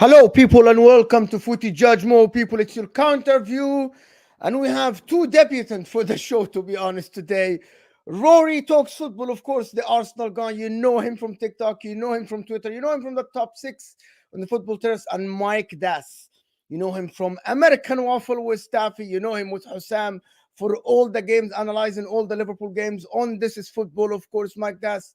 Hello, people, and welcome to Footy Judge More People. It's your counter view, and we have two debutants for the show, to be honest, today. Rory talks football, of course, the Arsenal guy. You know him from TikTok, you know him from Twitter, you know him from the top six on the football terrace, and Mike Das. You know him from American Waffle with Staffy, you know him with Hussam for all the games, analyzing all the Liverpool games on This Is Football, of course, Mike Das.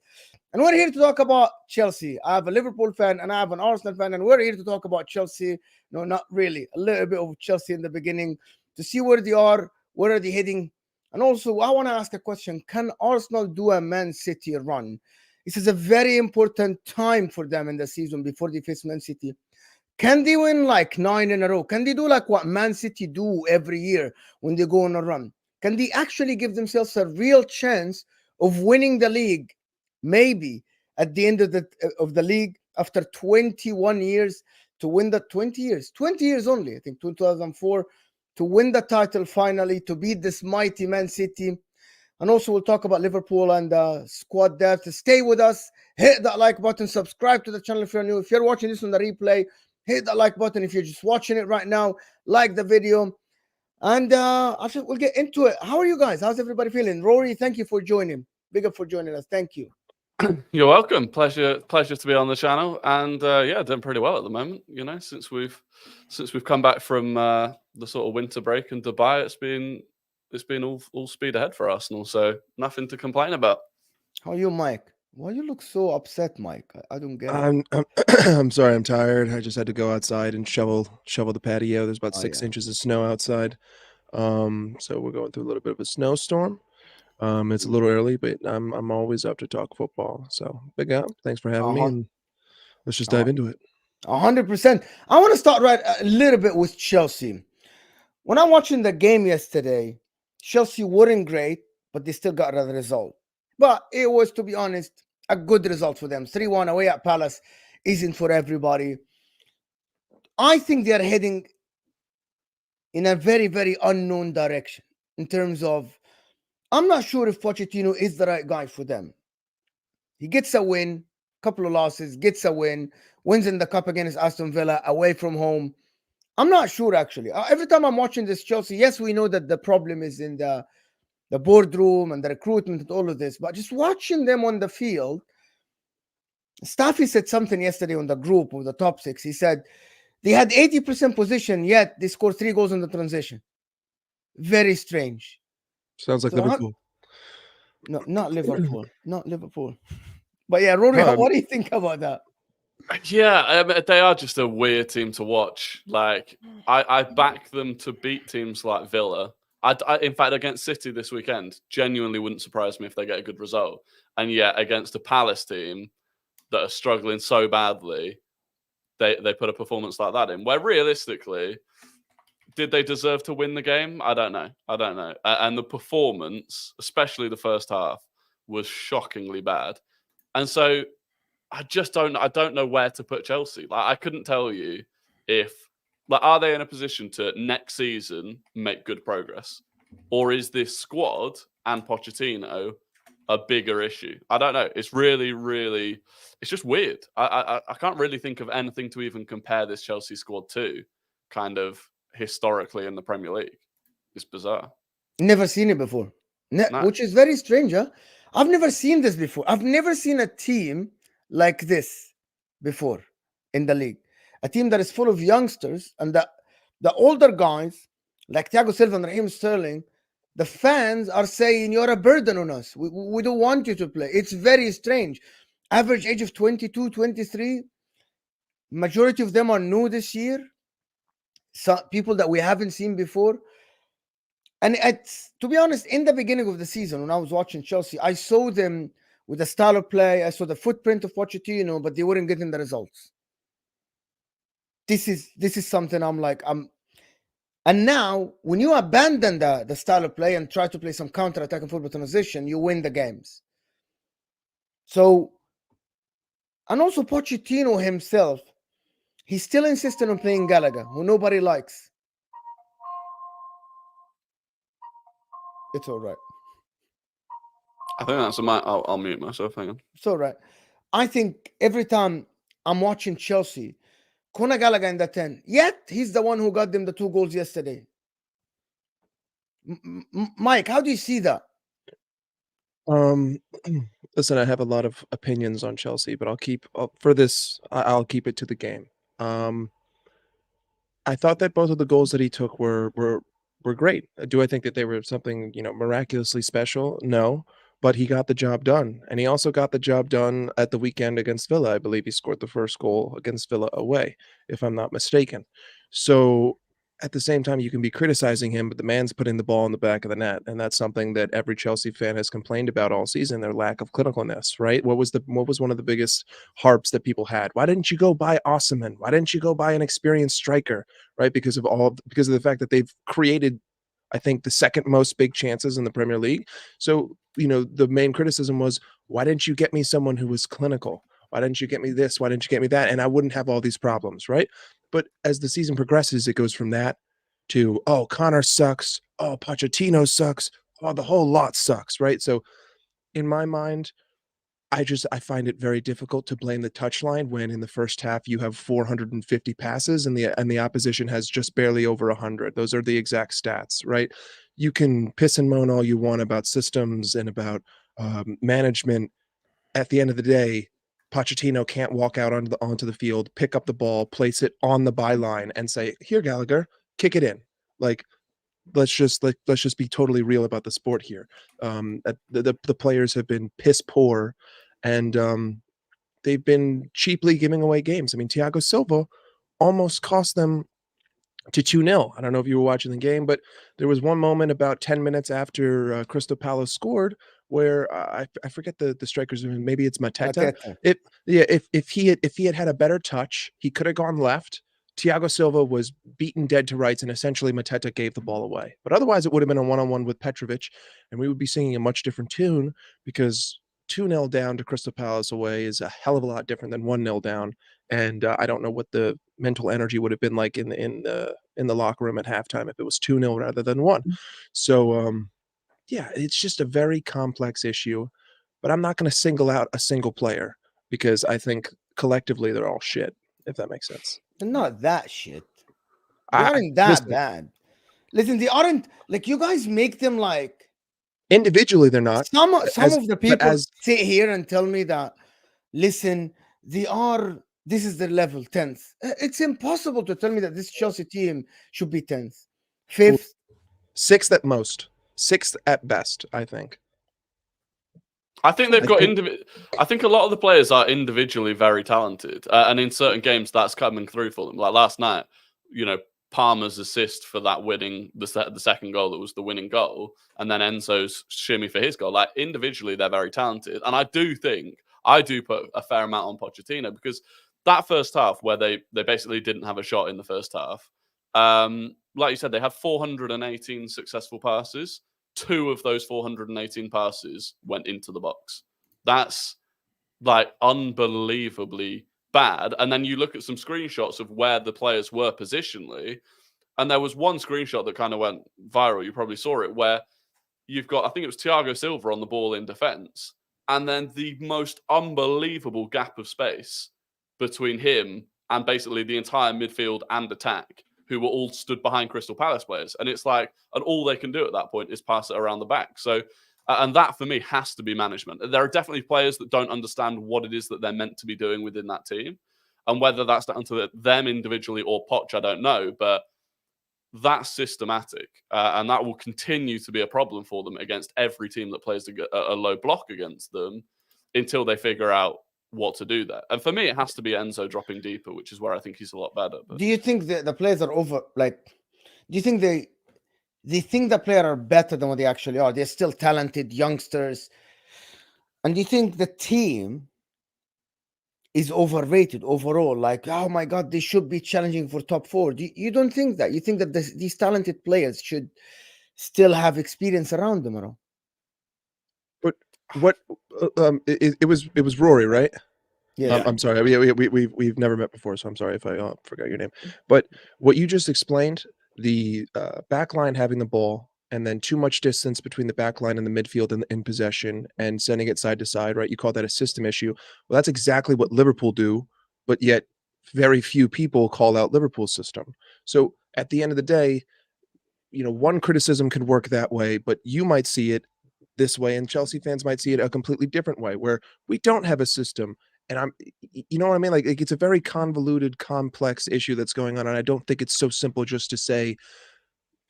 And we're here to talk about Chelsea. I have a Liverpool fan and I have an Arsenal fan, and we're here to talk about Chelsea. No, not really. A little bit of Chelsea in the beginning to see where they are, where are they heading. And also, I want to ask a question. Can Arsenal do a Man City run? This is a very important time for them in the season before they face Man City. Can they win like 9 in a row? Can they do like what Man City do every year when they go on a run? Can they actually give themselves a real chance of winning the league? Maybe at the end of the league after 21 years to win the 20 years only, I think 2004, to win the title finally, to beat this mighty Man City. And also we'll talk about Liverpool and squad depth. Stay with us, hit that like button, subscribe to the channel if you're new. If you're watching this on the replay, hit that like button. If you're just watching it right now, like the video. And actually we'll get into it. How are you guys? How's everybody feeling? Rory, thank you for joining. Big up for joining us. Thank you. You're welcome. Pleasure to be on the channel, and yeah, doing pretty well at the moment. You know, since we've come back from the sort of winter break in Dubai, it's been all speed ahead for Arsenal. So nothing to complain about. How are you, Mike? Why you look so upset, Mike? I don't get it. I'm sorry. I'm tired. I just had to go outside and shovel the patio. There's about 6 inches of snow outside, so we're going through a little bit of a snowstorm. It's a little early, but I'm always up to talk football. So big up. Thanks for having me, and let's just dive into it. 100%. I want to start right a little bit with Chelsea. When I'm watching the game yesterday, Chelsea weren't great, but they still got the result. But it was, to be honest, a good result for them. 3-1 away at Palace isn't for everybody. I think they are heading in a very, very unknown direction in terms of, I'm not sure if Pochettino is the right guy for them. He gets a win, couple of losses, gets a win, wins in the cup against Aston Villa away from home. I'm not sure, actually. Every time I'm watching this Chelsea, yes, we know that the problem is in the boardroom and the recruitment and all of this, but just watching them on the field, Staffy said something yesterday on the group of the top six. He said they had 80% position, yet they scored 3 goals in the transition. Very strange. Sounds like Liverpool. No, not Liverpool. Not Liverpool. But yeah, Rory, what do you think about that? Yeah, they are just a weird team to watch. Like, I back them to beat teams like Villa. I, in fact, against City this weekend, genuinely wouldn't surprise me if they get a good result. And yet, against a Palace team that are struggling so badly, they put a performance like that in. Where realistically, did they deserve to win the game? I don't know. And the performance, especially the first half, was shockingly bad. And so I don't know where to put Chelsea. Like, I couldn't tell you if, like, are they in a position to next season make good progress, or is this squad and Pochettino a bigger issue? I don't know. It's really, really, it's just weird. I can't really think of anything to even compare this Chelsea squad to, kind of historically in the Premier League. It's bizarre. Never seen it before, No. which is very strange. Huh? I've never seen this before. I've never seen a team like this before in the league. A team that is full of youngsters, and the older guys like Thiago Silva and Raheem Sterling, the fans are saying you're a burden on us. We don't want you to play. It's very strange. Average age of 22, 23. Majority of them are new this year. Some people that we haven't seen before. And to be honest, in the beginning of the season, when I was watching Chelsea, I saw them with the style of play. I saw the footprint of Pochettino, but they weren't getting the results. This is something I'm like, and now when you abandon the style of play and try to play some counter-attacking football transition, you win the games. So, and also Pochettino himself, he's still insisting on playing Gallagher, who nobody likes. It's all right. I think that's a mic. I'll mute myself. Hang on. It's all right. I think every time I'm watching Chelsea, Conor Gallagher in the 10. Yet he's the one who got them the 2 goals yesterday. Mike, how do you see that? Listen, I have a lot of opinions on Chelsea, but I'll keep it to the game. I thought that both of the goals that he took were great. Do I think that they were something, miraculously special? No, but he got the job done. And he also got the job done at the weekend against Villa. I believe he scored the first goal against Villa away, if I'm not mistaken. So at the same time, you can be criticizing him, but the man's putting the ball in the back of the net, and that's something that every Chelsea fan has complained about all season, their lack of clinicalness, right? What was one of the biggest harps that people had? Why didn't you go buy Osimhen? Why didn't you go buy an experienced striker, right? Because of the fact that they've created, I think, the second most big chances in the Premier League. So, the main criticism was, why didn't you get me someone who was clinical? Why didn't you get me this? Why didn't you get me that? And I wouldn't have all these problems, right? But as the season progresses, it goes from that to, oh, Connor sucks. Oh, Pochettino sucks. Oh, the whole lot sucks, right? So in my mind, I find it very difficult to blame the touchline when in the first half you have 450 passes and the opposition has just barely over 100. Those are the exact stats, right? You can piss and moan all you want about systems and about management. At the end of the day, Pochettino can't walk out onto the field, pick up the ball, place it on the byline, and say, "Here, Gallagher, kick it in." Like, let's just be totally real about the sport here. The players have been piss poor, and they've been cheaply giving away games. I mean, Thiago Silva almost cost them to 2-0. I don't know if you were watching the game, but there was one moment about 10 minutes after Crystal Palace scored where I forget the striker's name. Maybe it's Mateta. If he had a better touch, he could have gone left. Thiago Silva was beaten dead to rights, and essentially Mateta gave the ball away. But otherwise, it would have been a one-on-one with Petrovic, and we would be singing a much different tune, because 2-0 down to Crystal Palace away is a hell of a lot different than 1-0 down. And I don't know what the mental energy would have been like in the locker room at halftime if it was 2-0 rather than 1. So yeah, it's just a very complex issue, but I'm not going to single out a single player because I think collectively they're all shit, if that makes sense. They're not that shit. They aren't that bad. Listen, they aren't, like, you guys make them like individually they're not. Some of the people sit here and tell me that, listen, this is their level, 10th. It's impossible to tell me that this Chelsea team should be 10th, 5th, 6th at most, 6th at best, I think. I think they've got I think a lot of the players are individually very talented, and in certain games that's coming through for them. Like last night, Palmer's assist for that winning the second goal that was the winning goal, and then Enzo's shimmy for his goal. Like individually, they're very talented, and I do put a fair amount on Pochettino, because that first half where they basically didn't have a shot in the first half, like you said, they had 418 successful passes. 2 of those 418 passes went into the box. That's like unbelievably bad. And then you look at some screenshots of where the players were positionally, and there was one screenshot that kind of went viral. You probably saw it, where you've got, I think it was Thiago Silva on the ball in defense, and then the most unbelievable gap of space between him and basically the entire midfield and attack, who were all stood behind Crystal Palace players. And it's like, and all they can do at that point is pass it around the back. So, and that for me has to be management. There are definitely players that don't understand what it is that they're meant to be doing within that team. And whether that's down to them individually or Poch, I don't know. But that's systematic. And that will continue to be a problem for them against every team that plays a low block against them, until they figure out what to do there. And for me, it has to be Enzo dropping deeper, which is where I think he's a lot better. But do you think the players are over? Like, do you think they think the players are better than what they actually are? They're still talented youngsters. And do you think the team is overrated overall? Like, oh my God, they should be challenging for top 4. You don't think that? You think that these talented players should still have experience around them, or? But what it was Rory, right? Yeah. I'm sorry. We've never met before, so I'm sorry if I forgot your name. But what you just explained, the back line having the ball, and then too much distance between the back line and the midfield in possession, and sending it side to side, right? You call that a system issue. Well, that's exactly what Liverpool do, but yet very few people call out Liverpool's system. So at the end of the day, one criticism could work that way, but you might see it this way, and Chelsea fans might see it a completely different way, where we don't have a system. And you know what I mean? Like it's a very convoluted, complex issue that's going on. And I don't think it's so simple just to say,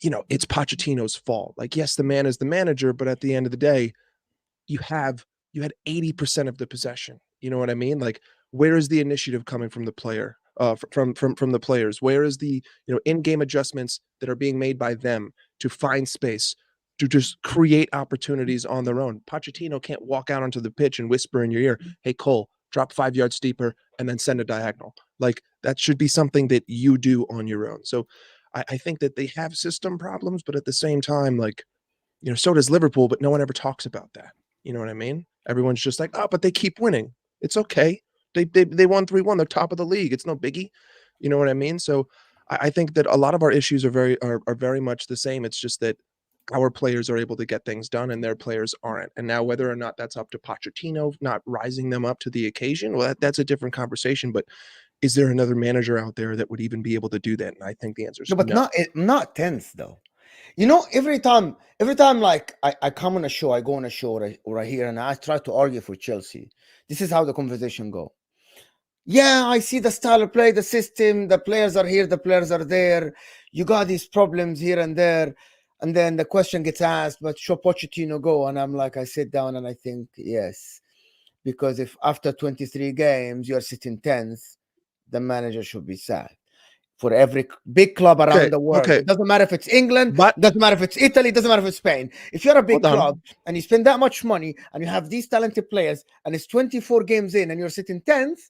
it's Pochettino's fault. Like, yes, the man is the manager, but at the end of the day, you had 80% of the possession. You know what I mean? Like, where is the initiative coming from the player? From the players? Where is the in-game adjustments that are being made by them to find space, to just create opportunities on their own? Pochettino can't walk out onto the pitch and whisper in your ear, "Hey Cole, drop 5 yards deeper and then send a diagonal." Like, that should be something that you do on your own. So I think that they have system problems, but at the same time, like, so does Liverpool, but no one ever talks about that. You know what I mean? Everyone's just like, "Oh, but they keep winning. It's okay. They won 3-1. They're top of the league. It's no biggie." You know what I mean? So I think that a lot of our issues are very much the same. It's just that our players are able to get things done and their players aren't. And now whether or not that's up to Pochettino not rising them up to the occasion, well, that's a different conversation. But is there another manager out there that would even be able to do that? And I think the answer is No, but no. not tense though. Every time like I come on a show, I go on a show or I hear and I try to argue for Chelsea. This is how the conversation go. Yeah, I see the style of play, the system, the players are here, the players are there. You got these problems here and there. And then the question gets asked, but should Pochettino go? And I'm like, I sit down and I think, yes. Because if after 23 games, you're sitting 10th, the manager should be sacked. For every big club around the world. Okay. It doesn't matter if it's England, But it doesn't matter if it's Italy, it doesn't matter if it's Spain. If you're a big Hold on. club and you spend that much money and you have these talented players and it's 24 games in and you're sitting 10th,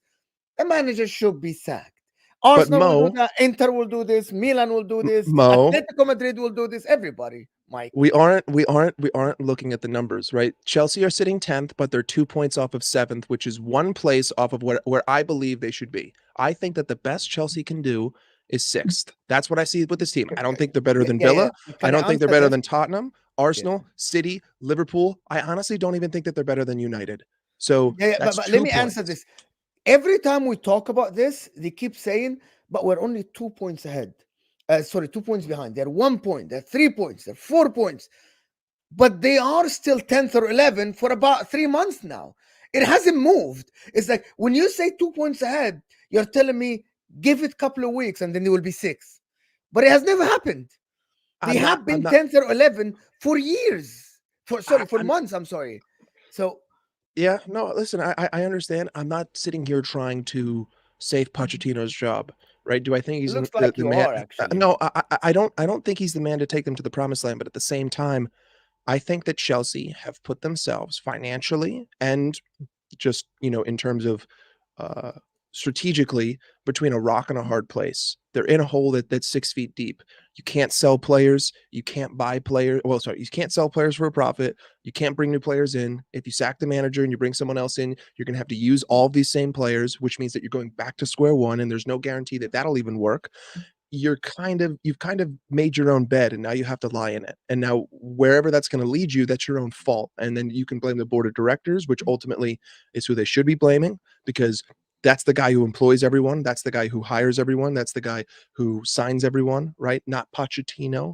the manager should be sacked. Arsenal will do that, Inter will do this, Milan will do this, Atletico Madrid will do this, everybody, Mike. We aren't looking at the numbers, right? Chelsea are sitting 10th, but they're 2 points off of 7th, which is one place off of where I believe they should be. I think that the best Chelsea can do is 6th. That's what I see with this team. I don't think they're better than Villa. I don't think they're better than Tottenham, Arsenal, City, Liverpool. I honestly don't even think that they're better than United. So but let me answer this. Every time we talk about this, they keep saying, but we're only 2 points ahead. 2 points behind. They're 1 point, they're 3 points, they're 4 points. But they are still 10th or 11th for about 3 months now. It hasn't moved. It's like when you say 2 points ahead, you're telling me give it a couple of weeks and then they will be 6th. But it has never happened. They have been 10th or 11th for years. For months, I'm sorry. So yeah, no, listen, I understand. I'm not sitting here trying to save Pochettino's job, right? Do I think he's the man? Actually. No, I don't think he's the man to take them to the promised land. But at the same time, I think that Chelsea have put themselves financially and just in terms of strategically between a rock and a hard place. They're in a hole that's 6 feet deep. You can't sell players. You can't buy players. Well, sorry, you can't sell players for a profit. You can't bring new players in. If you sack the manager and you bring someone else in, you're going to have to use all of these same players, which means that you're going back to square one, and there's no guarantee that that'll even work. You've kind of made your own bed, and now you have to lie in it. And now wherever that's going to lead you, that's your own fault. And then you can blame the board of directors, which ultimately is who they should be blaming, because that's the guy who employs everyone. That's the guy who hires everyone. That's the guy who signs everyone, right? Not Pochettino.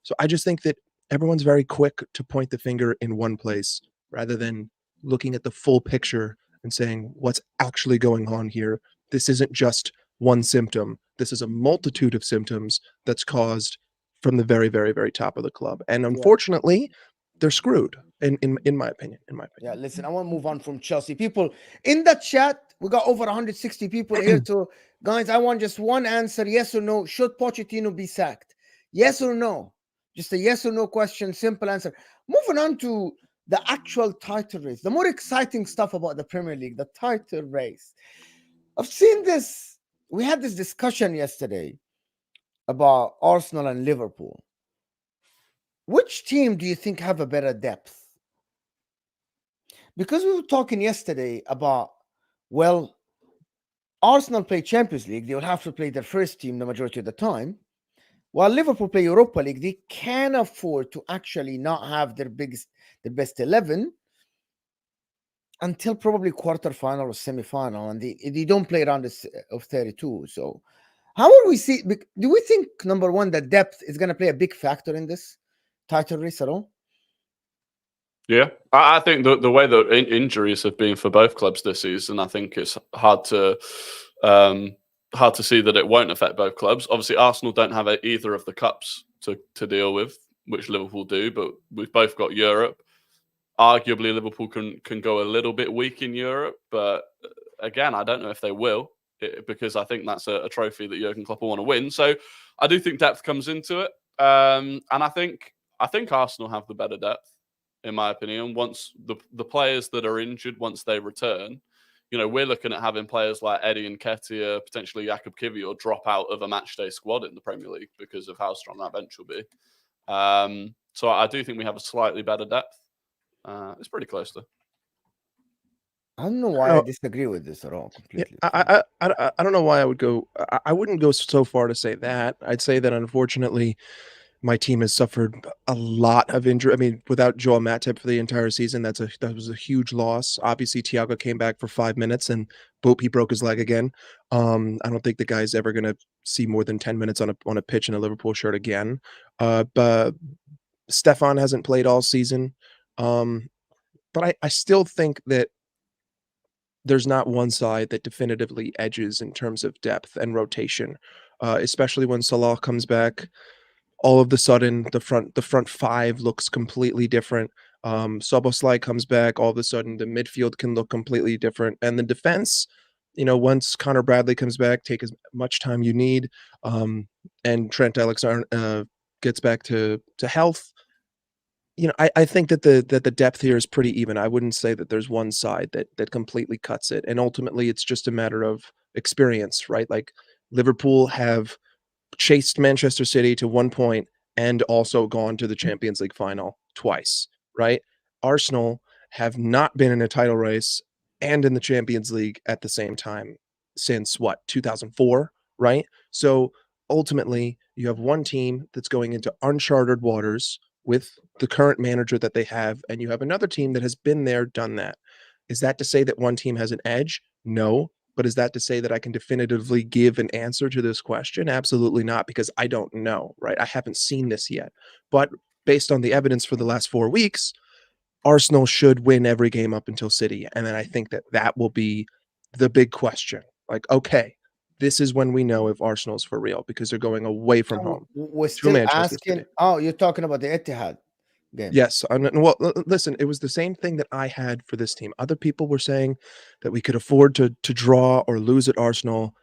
So I just think that everyone's very quick to point the finger in one place rather than looking at the full picture and saying what's actually going on here. This isn't just one symptom. This is a multitude of symptoms that's caused from the very, very, very top of the club. And unfortunately, they're screwed, in my opinion. Yeah, listen, I want to move on from Chelsea. People in the chat, we got over 160 people here. So, guys, I want just one answer, yes or no. Should Pochettino be sacked? Yes or no? Just a yes or no question, simple answer. Moving on to the actual title race, the more exciting stuff about the Premier League, the title race. I've seen this. We had this discussion yesterday about Arsenal and Liverpool. Which team do you think have a better depth? Because we were talking yesterday about, well, Arsenal play Champions League. They will have to play their first team the majority of the time. While Liverpool play Europa League, they can afford to actually not have their best 11. until probably quarterfinal or semi-final, and they don't play around of 32. So how will we see? Do we think, number one, that depth is going to play a big factor in this title race at all? Yeah, I think the way that injuries have been for both clubs this season, I think it's hard to see that it won't affect both clubs. Obviously, Arsenal don't have either of the cups to deal with, which Liverpool do, but we've both got Europe. Arguably, Liverpool can go a little bit weak in Europe, but again, I don't know if they will, because I think that's a trophy that Jurgen Klopp will want to win. So I do think depth comes into it, and I think Arsenal have the better depth, in my opinion. Once the players that are injured, once they return, we're looking at having players like Eddie Nketiah, potentially Jakub Kiwior, drop out of a matchday squad in the Premier League because of how strong that bench will be. So I do think we have a slightly better depth. It's pretty close though. I don't know why I disagree with this at all. Completely. Yeah, I don't know why I would go. I wouldn't go so far to say that. I'd say that unfortunately, my team has suffered a lot of injury. I mean, without Joel Matip for the entire season, that was a huge loss. Obviously, Thiago came back for 5 minutes and boop, he broke his leg again. I don't think the guy's ever going to see more than 10 minutes on a pitch in a Liverpool shirt again. But Stefan hasn't played all season. But I still think that there's not one side that definitively edges in terms of depth and rotation, especially when Salah comes back. All of the sudden, the front five looks completely different. Szoboszlai comes back. All of a sudden, the midfield can look completely different, and the defense, once Connor Bradley comes back, take as much time you need, and Trent Alexander gets back to health. I think that the depth here is pretty even. I wouldn't say that there's one side that completely cuts it, and ultimately, it's just a matter of experience, right? Like Liverpool have chased Manchester City to 1 point and also gone to the Champions League final twice, right? Arsenal have not been in a title race and in the Champions League at the same time since 2004, right? So ultimately, you have one team that's going into uncharted waters with the current manager that they have, and you have another team that has been there, done that. Is that to say that one team has an edge? No. But is that to say that I can definitively give an answer to this question? Absolutely not, because I don't know, right? I haven't seen this yet. But based on the evidence for the last 4 weeks, Arsenal should win every game up until City. And then I think that will be the big question. Like, okay, this is when we know if Arsenal's for real, because they're going away from home. We're still asking. Oh, you're talking about the Etihad game. Yes. Well, listen, it was the same thing that I had for this team. Other people were saying that we could afford to draw or lose at Arsenal.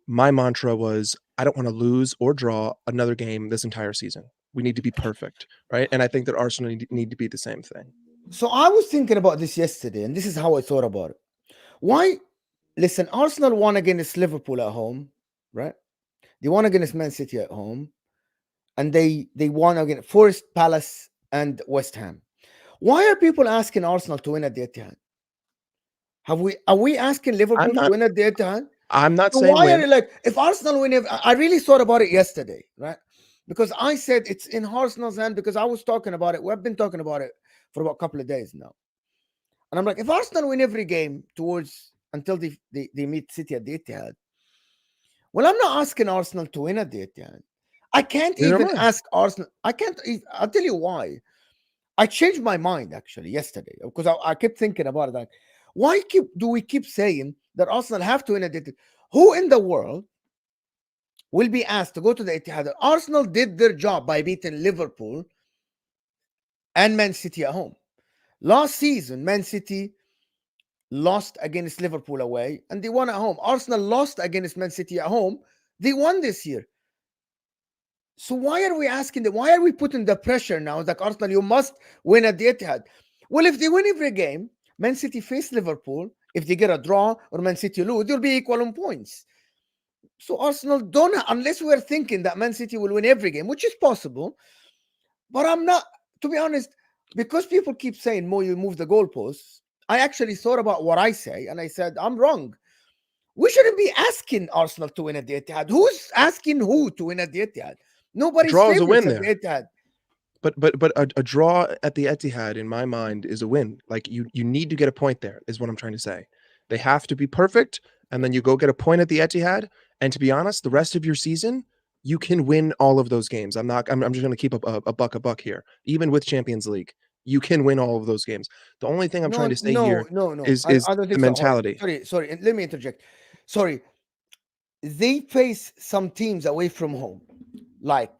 My mantra was, I don't want to lose or draw another game this entire season. We need to be perfect, right? And I think that Arsenal need to be the same thing. So I was thinking about this yesterday, and this is how I thought about it. Why? Listen, Arsenal won against Liverpool at home, right? They won against Man City at home, and they won against Forest, Palace, and West Ham. Why are people asking Arsenal to win at the Etihad? Are we asking Liverpool to win at the Etihad? I'm not saying why are you like, if Arsenal win? I really thought about it yesterday, right? Because I said it's in Arsenal's hand, because I was talking about it. We've been talking about it for about a couple of days now. And I'm like, if Arsenal win every game until they meet City at the Etihad, well, I'm not asking Arsenal to win at the Etihad. I can't even ask Arsenal. I'll tell you why. I changed my mind actually yesterday, because I kept thinking about it. Like, why do we keep saying that Arsenal have to win at the Etihad? Who in the world will be asked to go to the Etihad? Arsenal did their job by beating Liverpool and Man City at home. Last season, Man City lost against Liverpool away, and they won at home. Arsenal lost against Man City at home. They won this year. So why are we asking that? Why are we putting the pressure now? It's like, Arsenal, you must win at the Etihad. Well, if they win every game, Man City face Liverpool. If they get a draw or Man City lose, they'll be equal on points. So Arsenal don't, unless we're thinking that Man City will win every game, which is possible. But I'm not, to be honest, because people keep saying, Mo, you move the goalposts. I actually thought about what I say, and I said, I'm wrong. We shouldn't be asking Arsenal to win at the Etihad. Who's asking who to win at the Etihad? Nobody's draws a win there. The Etihad. But a draw at the Etihad, in my mind, is a win. Like you need to get a point there, is what I'm trying to say. They have to be perfect, and then you go get a point at the Etihad. And to be honest, the rest of your season, you can win all of those games. I'm just going to keep a buck here. Even with Champions League, you can win all of those games. The only thing I'm trying to say here is I don't the think so. mentality. Sorry. Let me interject. Sorry. They face some teams away from home. Like,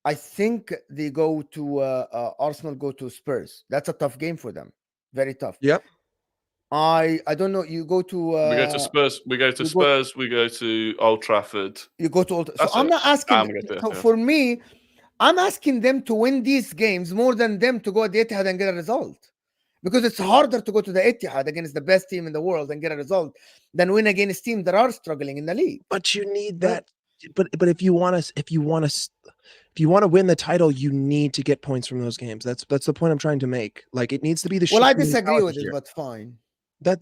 I think they go to Arsenal, go to Spurs. That's a tough game for them. Very tough. Yep. I don't know. You go to we go to Spurs. We go to Spurs. We go to Old Trafford. You go to Old. So I'm not asking. For me, I'm asking them to win these games more than them to go at the Etihad and get a result, because it's harder to go to the Etihad against the best team in the world and get a result than win against teams that are struggling in the league. But you need that. But if you want to win the title, you need to get points from those games. That's the point I'm trying to make. Like, it needs to be the. Well, I disagree with it, but fine.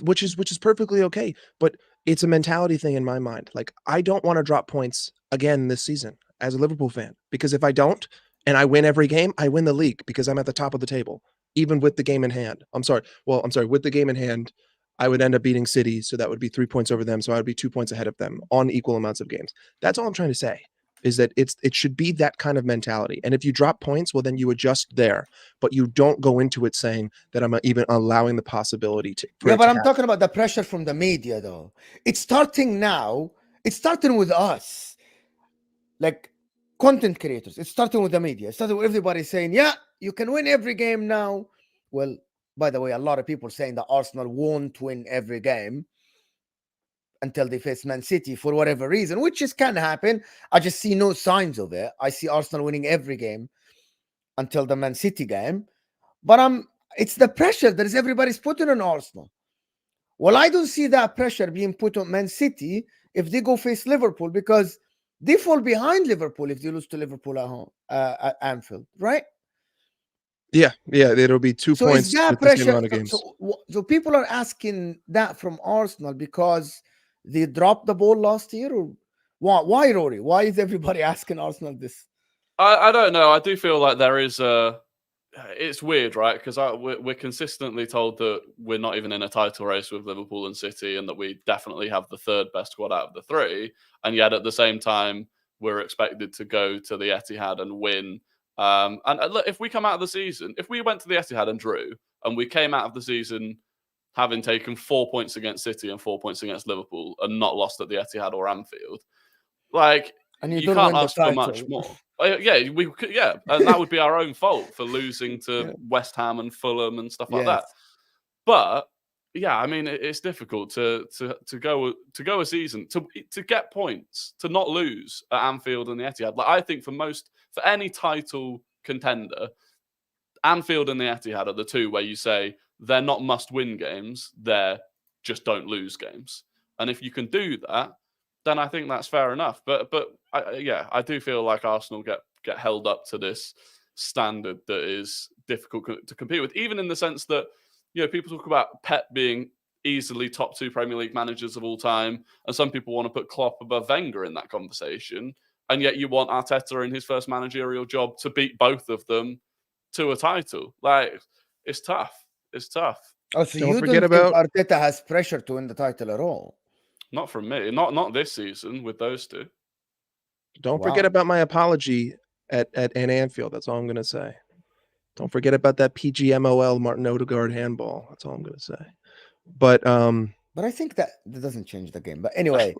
Which is perfectly okay. But it's a mentality thing in my mind. Like, I don't want to drop points again this season as a Liverpool fan, because if I don't and I win every game, I win the league because I'm at the top of the table, even with the game in hand. I'm sorry. With the game in hand, I would end up beating City, so that would be 3 points over them. So I would be 2 points ahead of them on equal amounts of games. That's all I'm trying to say, is that it should be that kind of mentality. And if you drop points, well, then you adjust there, but you don't go into it saying that I'm even allowing the possibility to. Yeah, but I'm talking about the pressure from the media, though. It's starting now. It's starting with us, like content creators. It's starting with the media. It's starting with everybody saying, yeah, you can win every game now. Well, by the way, a lot of people saying that Arsenal won't win every game until they face Man City for whatever reason, which just can happen. I just see no signs of it. I see Arsenal winning every game until the Man City game. But it's the pressure that is everybody's putting on Arsenal. Well, I don't see that pressure being put on Man City if they go face Liverpool, because they fall behind Liverpool if they lose to Liverpool at home, at Anfield, right? Yeah, it'll be 2 points. Is that pressure? So people are asking that from Arsenal because they dropped the ball last year, or why, Rory? Why is everybody asking Arsenal this? I don't know. I do feel like there is it's weird, right? Because we're consistently told that we're not even in a title race with Liverpool and City, and that we definitely have the third best squad out of the three. And yet at the same time, we're expected to go to the Etihad and win. And look, if we come out of the season, if we went to the Etihad and drew, and we came out of the season having taken 4 points against City and 4 points against Liverpool and not lost at the Etihad or Anfield, like, and you can't ask for much more. We could, and that would be our own fault for losing to West Ham and Fulham and stuff like that. But yeah, I mean, it's difficult to go a season to get points, to not lose at Anfield and the Etihad. Like, I think for any title contender, Anfield and the Etihad are the two where you say they're not must-win games; they're just don't lose games. And if you can do that, then I think that's fair enough. But I do feel like Arsenal get held up to this standard that is difficult to compete with, even in the sense that, you know, people talk about Pep being easily top 2 Premier League managers of all time, and some people want to put Klopp above Wenger in that conversation, and yet you want Arteta in his first managerial job to beat both of them to a title. Like, it's tough. It's tough. Oh, so you don't think Arteta has pressure to win the title at all? Not from me. Not this season with those two. Don't forget about my apology at Anfield. That's all I'm going to say. Don't forget about that PGMOL Martin Odegaard handball. That's all I'm going to say. But I think that doesn't change the game. But anyway,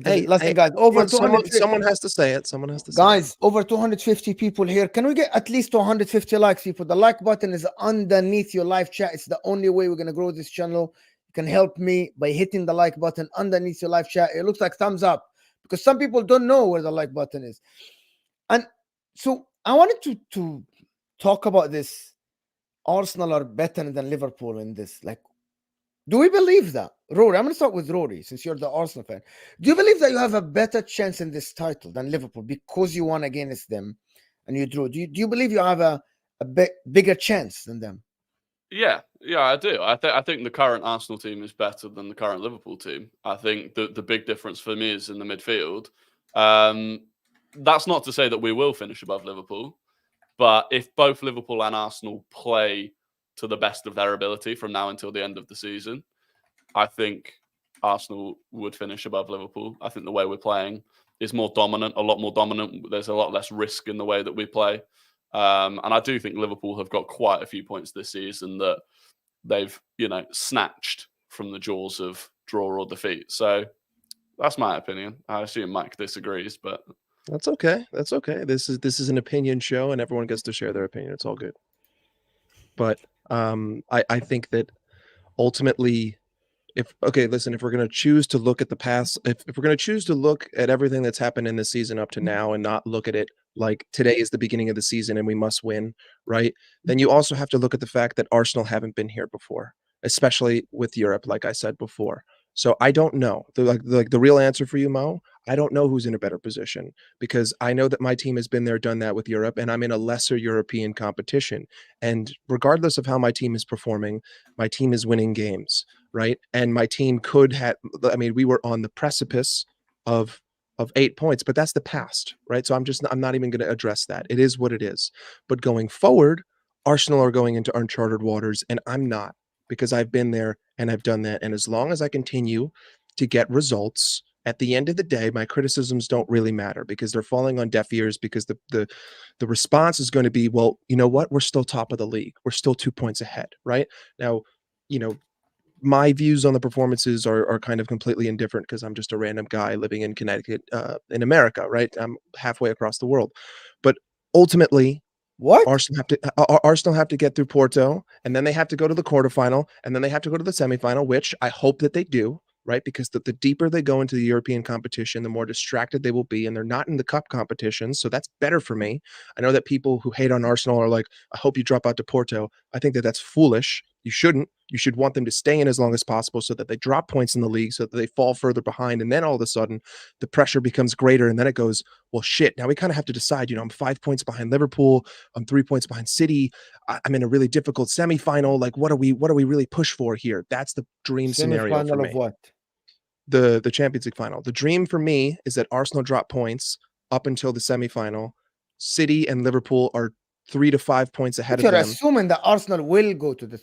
guys, over 200. Someone has to say it. Someone has to say guys, it. Over 250 people here. Can we get at least 250 likes, people? The like button is underneath your live chat. It's the only way we're going to grow this channel. You can help me by hitting the like button underneath your live chat. It looks like thumbs up, because some people don't know where the like button is. And so I wanted to talk about this. Arsenal are better than Liverpool in this. Like, do we believe that? Rory, I'm going to start with Rory, since you're the Arsenal fan. Do you believe that you have a better chance in this title than Liverpool because you won against them and you drew? Do you believe you have a bigger chance than them? Yeah, I do. I think the current Arsenal team is better than the current Liverpool team. I think the big difference for me is in the midfield. That's not to say that we will finish above Liverpool, But if both Liverpool and Arsenal play to the best of their ability from now until the end of the season, I think Arsenal would finish above Liverpool. I think the way we're playing is more dominant, a lot more dominant. There's a lot less risk in the way that we play. And I do think Liverpool have got quite a few points this season that they've, snatched from the jaws of draw or defeat. So that's my opinion. I assume Mike disagrees, but That's okay. That's okay. This is an opinion show, and everyone gets to share their opinion. It's all good. But I think that ultimately, if we're going to choose to look at the past, if we're going to choose to look at everything that's happened in the season up to now and not look at it like today is the beginning of the season and we must win, right? Then you also have to look at the fact that Arsenal haven't been here before, especially with Europe, like I said before. So I don't know. The real answer for you, Mo, I don't know who's in a better position, because I know that my team has been there, done that with Europe, and I'm in a lesser European competition. And regardless of how my team is performing, my team is winning games, right? And my team could have, we were on the precipice of 8 points, but that's the past, right? So I'm not even going to address that. It is what it is. But going forward, Arsenal are going into uncharted waters, and I'm not, because I've been there and I've done that. And as long as I continue to get results, at the end of the day, my criticisms don't really matter, because they're falling on deaf ears, because the response is going to be, well, you know what? We're still top of the league. We're still 2 points ahead, right? Now, my views on the performances are kind of completely indifferent, because I'm just a random guy living in Connecticut, in America, right? I'm halfway across the world. But ultimately, What? Arsenal have to get through Porto, and then they have to go to the quarterfinal, and then they have to go to the semifinal, which I hope that they do, right? Because the deeper they go into the European competition, the more distracted they will be, and they're not in the cup competitions, so that's better for me. I know that people who hate on Arsenal are like, I hope you drop out to Porto. I think that that's foolish. You shouldn't. You should want them to stay in as long as possible, so that they drop points in the league, so that they fall further behind, and then all of a sudden the pressure becomes greater, and then it goes, well, shit, now we kind of have to decide, I'm 5 points behind Liverpool, I'm 3 points behind City, I'm in a really difficult semifinal. Like, what do we really push for here? That's the dream scenario for Semi-final me. of what? The Champions League final. The dream for me is that Arsenal drop points up until the semifinal. City and Liverpool are 3 to 5 points ahead But of you're them. assuming that Arsenal will go to the.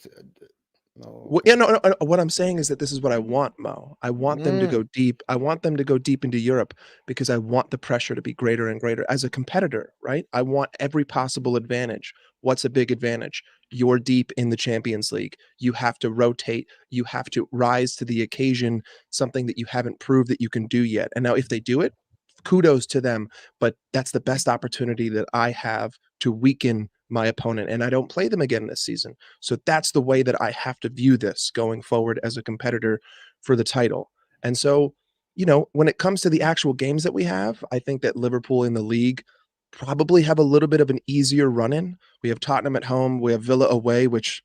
No. No. What I'm saying is that this is what I want, Mo. I want them to go deep. I want them to go deep into Europe, because I want the pressure to be greater and greater as a competitor, right? I want every possible advantage. What's a big advantage? You're deep in the Champions League. You have to rotate. You have to rise to the occasion, something that you haven't proved that you can do yet. And now if they do it, kudos to them. But that's the best opportunity that I have to weaken my opponent, and I don't play them again this season. So that's the way that I have to view this going forward as a competitor for the title. And so, when it comes to the actual games that we have, I think that Liverpool in the league probably have a little bit of an easier run-in. We have Tottenham at home, we have Villa away, which,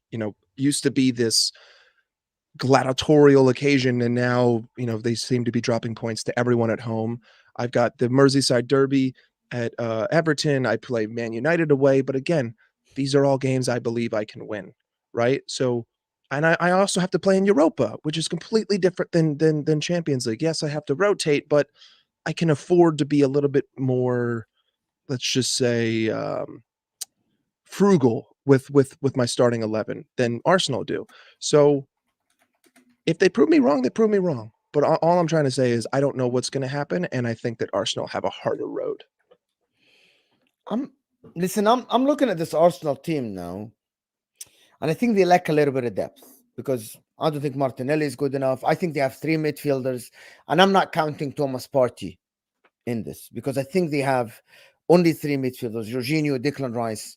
used to be this gladiatorial occasion, and now, they seem to be dropping points to everyone at home. I've got the Merseyside derby at Everton. I play Man United away, but again, these are all games I believe I can win, right? So, and I also have to play in Europa, which is completely different than Champions League. Yes, I have to rotate, but I can afford to be a little bit more, let's just say, frugal with my starting 11 than Arsenal do. So if they prove me wrong, they prove me wrong. But all I'm trying to say is I don't know what's going to happen, and I think that Arsenal have a harder road. I'm looking at this Arsenal team now, and I think they lack a little bit of depth, because I don't think Martinelli is good enough. I think they have 3 midfielders, and I'm not counting Thomas Partey in this, because I think they have only 3 midfielders: Jorginho, Declan Rice,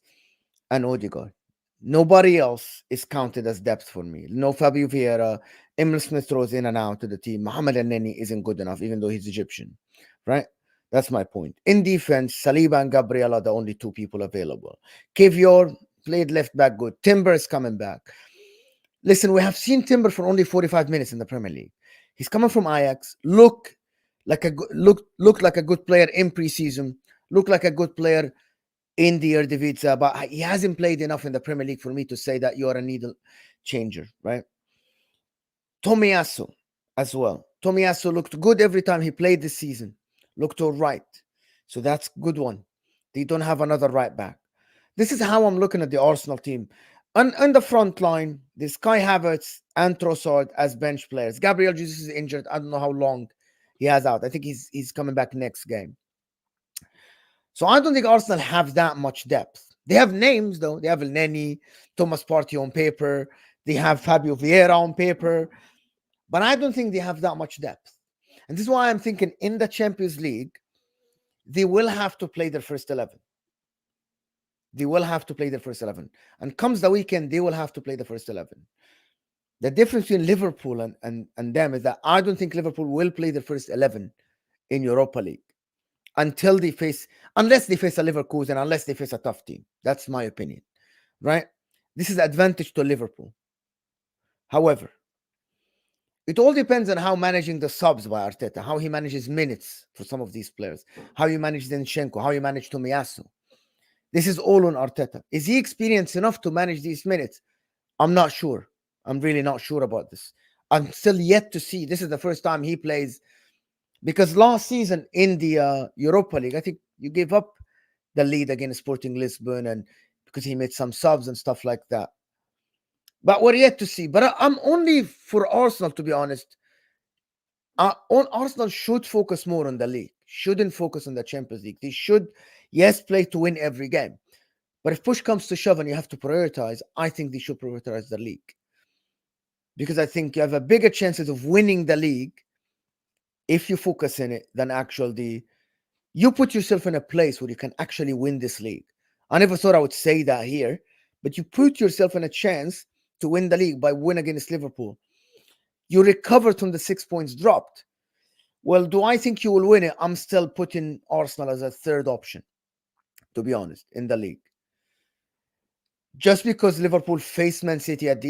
and Odegaard. Nobody else is counted as depth for me. No Fabio Vieira. Emil Smith throws in and out to the team. Mohamed El-Neni isn't good enough, even though he's Egyptian, right? That's my point. In defense, Saliba and Gabriel are the only 2 people available. Kivior played left back good. Timber is coming back. Listen, we have seen Timber for only 45 minutes in the Premier League. He's coming from Ajax. Look like a good player in preseason. Look like a good player in the Eredivisie, but he hasn't played enough in the Premier League for me to say that you're a needle changer, right? Tomiyasu as well. Tomiyasu looked good every time he played this season. Looked all right. So that's good one. They don't have another right back. This is how I'm looking at the Arsenal team. On the front line, there's Kai Havertz and Trossard as bench players. Gabriel Jesus is injured. I don't know how long he has out. I think he's coming back next game. So I don't think Arsenal have that much depth. They have names, though. They have El Neni, Thomas Partey on paper. They have Fabio Vieira on paper. But I don't think they have that much depth. And this is why I'm thinking in the Champions League, they will have to play their first 11. They will have to play their first 11. And comes the weekend, they will have to play the first 11. The difference between Liverpool and them is that I don't think Liverpool will play the first 11 in Europa League unless they face a Leverkusen, unless they face a tough team. That's my opinion, right? This is advantage to Liverpool. However, it all depends on how managing the subs by Arteta, how he manages minutes for some of these players, how he manages Zinchenko, how he managed Tomiyasu. This is all on Arteta. Is he experienced enough to manage these minutes? I'm not sure. I'm really not sure about this. I'm still yet to see. This is the first time he plays, because last season in the Europa League, I think you gave up the lead against Sporting Lisbon, and because he made some subs and stuff like that. But we're yet to see. But I'm only for Arsenal, to be honest. Arsenal should focus more on the league. Shouldn't focus on the Champions League. They should, yes, play to win every game. But if push comes to shove and you have to prioritize, I think they should prioritize the league. Because I think you have a bigger chances of winning the league if you focus in it than actually you put yourself in a place where you can actually win this league. I never thought I would say that here, but you put yourself in a chance to win the league by win against Liverpool. You recovered from the 6 points dropped. Well, do I think you will win it? I'm still putting Arsenal as a third option, to be honest, in the league. Just because Liverpool faced Man City at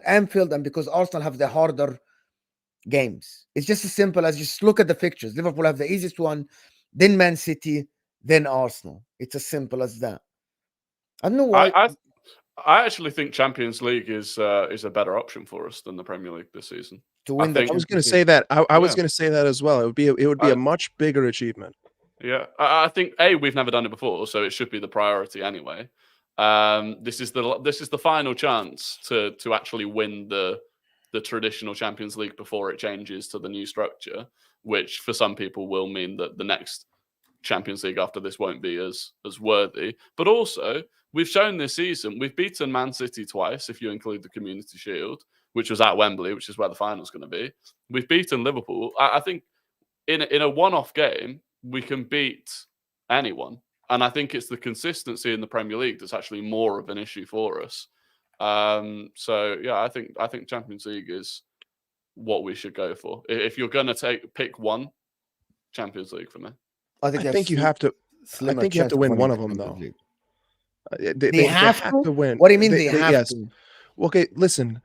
Anfield, and because Arsenal have the harder games. It's just as simple as just look at the fixtures. Liverpool have the easiest one, then Man City, then Arsenal. It's as simple as that. I don't know why. I actually think Champions League is a better option for us than the Premier League this season. To win I was going to say that. I was going to say that as well. It would be a much bigger achievement. Yeah, I think we've never done it before, so it should be the priority anyway. This is the final chance to actually win the traditional Champions League before it changes to the new structure, which for some people will mean that the next Champions League after this won't be as worthy. But also, we've shown this season, we've beaten Man City twice, if you include the Community Shield, which was at Wembley, which is where the final's going to be. We've beaten Liverpool. I think in a one-off game, we can beat anyone. And I think it's the consistency in the Premier League that's actually more of an issue for us. So yeah, I think Champions League is what we should go for. If you're going to pick one, Champions League for me. I think you have to. I think you have to win one of them, though. They have to win. What do you mean they have yes. to? Okay, listen.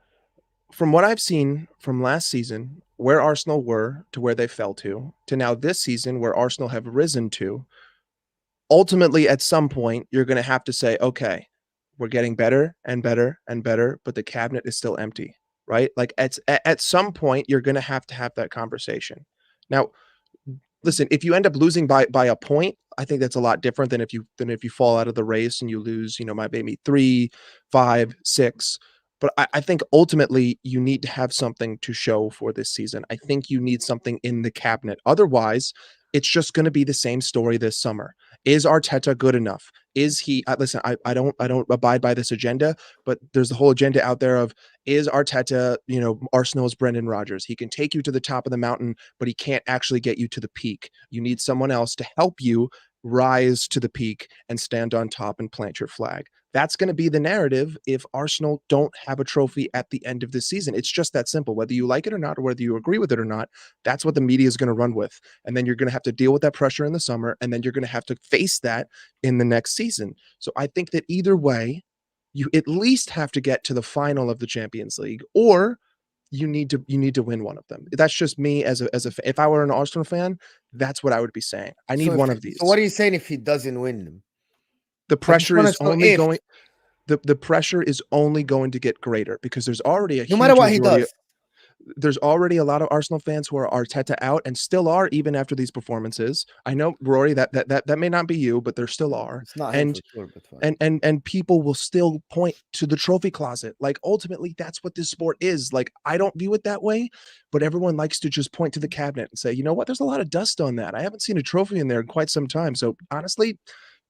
From what I've seen from last season, where Arsenal were to where they fell to now this season, where Arsenal have risen to, ultimately at some point you're going to have to say, okay, we're getting better and better and better, but the cabinet is still empty, right? Like at some point you're going to have that conversation. Now, listen, if you end up losing by a point, I think that's a lot different than if you fall out of the race and you lose, maybe 3, 5, 6. But I think ultimately you need to have something to show for this season. I think you need something in the cabinet. Otherwise, it's just going to be the same story this summer. Is Arteta good enough? Is he? Listen, I don't abide by this agenda, but there's the whole agenda out there of, is Arteta, Arsenal's Brendan Rodgers? He can take you to the top of the mountain, but he can't actually get you to the peak. You need someone else to help you rise to the peak and stand on top and plant your flag. That's going to be the narrative if Arsenal don't have a trophy at the end of the season. It's just that simple. Whether you like it or not, or whether you agree with it or not, that's what the media is going to run with. And then you're going to have to deal with that pressure in the summer, and then you're going to have to face that in the next season. So I think that either way, you at least have to get to the final of the Champions League, or you need to win one of them. That's just me as a if I were an Arsenal fan, that's what I would be saying. I need one of these. So what are you saying if he doesn't win them? The pressure is only going. The pressure is only going to get greater because there's already a no matter what he does. there's already a lot of Arsenal fans who are Arteta out and still are even after these performances. I know, Rory, that may not be you, but there still are. It's not him And for sure, but fine. and people will still point to the trophy closet. Like, ultimately, that's what this sport is. Like, I don't view it that way, but everyone likes to just point to the cabinet and say, you know what, there's a lot of dust on that. I haven't seen a trophy in there in quite some time. So honestly,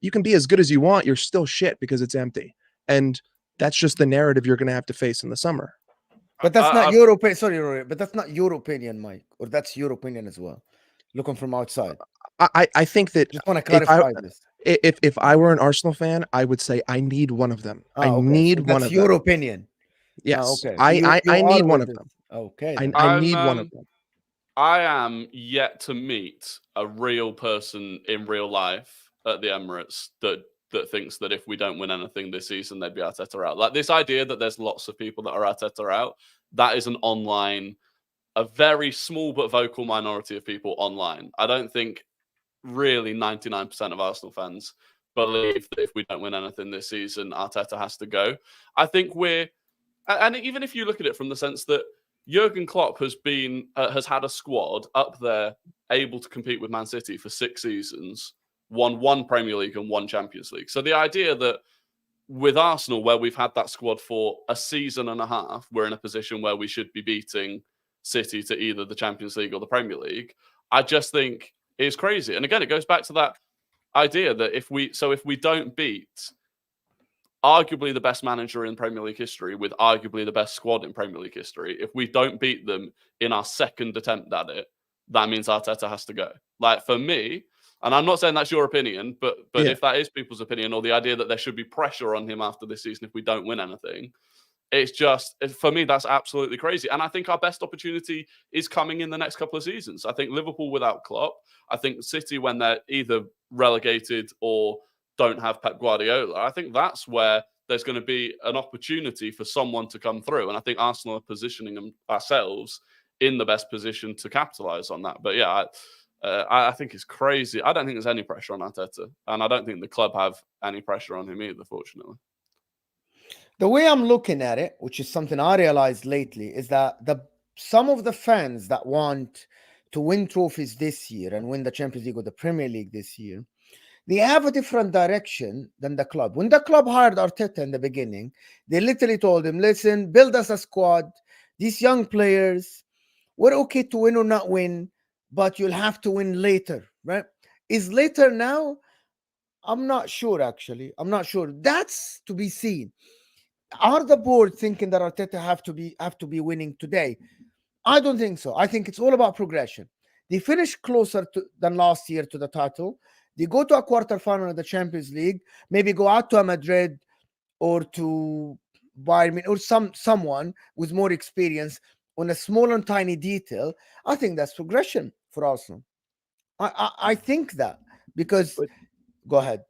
you can be as good as you want, you're still shit because it's empty. And that's just the narrative you're going to have to face in the summer. But that's not your opinion. Sorry, Rory, but that's not your opinion, Mike, or that's your opinion as well. Looking from outside, I think that just want to clarify this. If I were an Arsenal fan, I would say I need one of them. I need one of them. That's your opinion. Yes, okay. I need one of them. Okay, I need one of them. I am yet to meet a real person in real life at the Emirates that thinks that if we don't win anything this season, they'd be Arteta out. Like, this idea that there's lots of people that are Arteta out, that is a very small but vocal minority of people online. I don't think really 99% of Arsenal fans believe that if we don't win anything this season, Arteta has to go. I think and even if you look at it from the sense that Jurgen Klopp has had a squad up there able to compete with Man City for 6 seasons, won 1 Premier League and 1 Champions League. So the idea that with Arsenal, where we've had that squad for a season and a half, we're in a position where we should be beating City to either the Champions League or the Premier League, I just think is crazy. And again, it goes back to that idea that if we don't beat arguably the best manager in Premier League history with arguably the best squad in Premier League history, if we don't beat them in our second attempt at it, that means Arteta has to go. Like, for me, and I'm not saying that's your opinion, but Yeah. if that is people's opinion, or the idea that there should be pressure on him after this season if we don't win anything, it's just, for me, that's absolutely crazy. And I think our best opportunity is coming in the next couple of seasons. I think Liverpool without Klopp, I think City when they're either relegated or don't have Pep Guardiola, I think that's where there's going to be an opportunity for someone to come through. And I think Arsenal are positioning ourselves in the best position to capitalize on that. But yeah, I think it's crazy. I don't think there's any pressure on Arteta, and I don't think the club have any pressure on him either, fortunately. The way I'm looking at it, which is something I realized lately, is that some of the fans that want to win trophies this year and win the Champions League or the Premier League this year, they have a different direction than the club. When the club hired Arteta in the beginning, they literally told him, listen, build us a squad. These young players, we're okay to win or not win, but you'll have to win later, right? Is later now? I'm not sure, actually. I'm not sure. That's to be seen. Are the board thinking that Arteta have to be winning today? I don't think so. I think it's all about progression. They finish closer than last year to the title. They go to a quarterfinal of the Champions League, maybe go out to a Madrid or to Bayern or someone with more experience on a small and tiny detail. I think that's progression for Arsenal. I think that, because go ahead.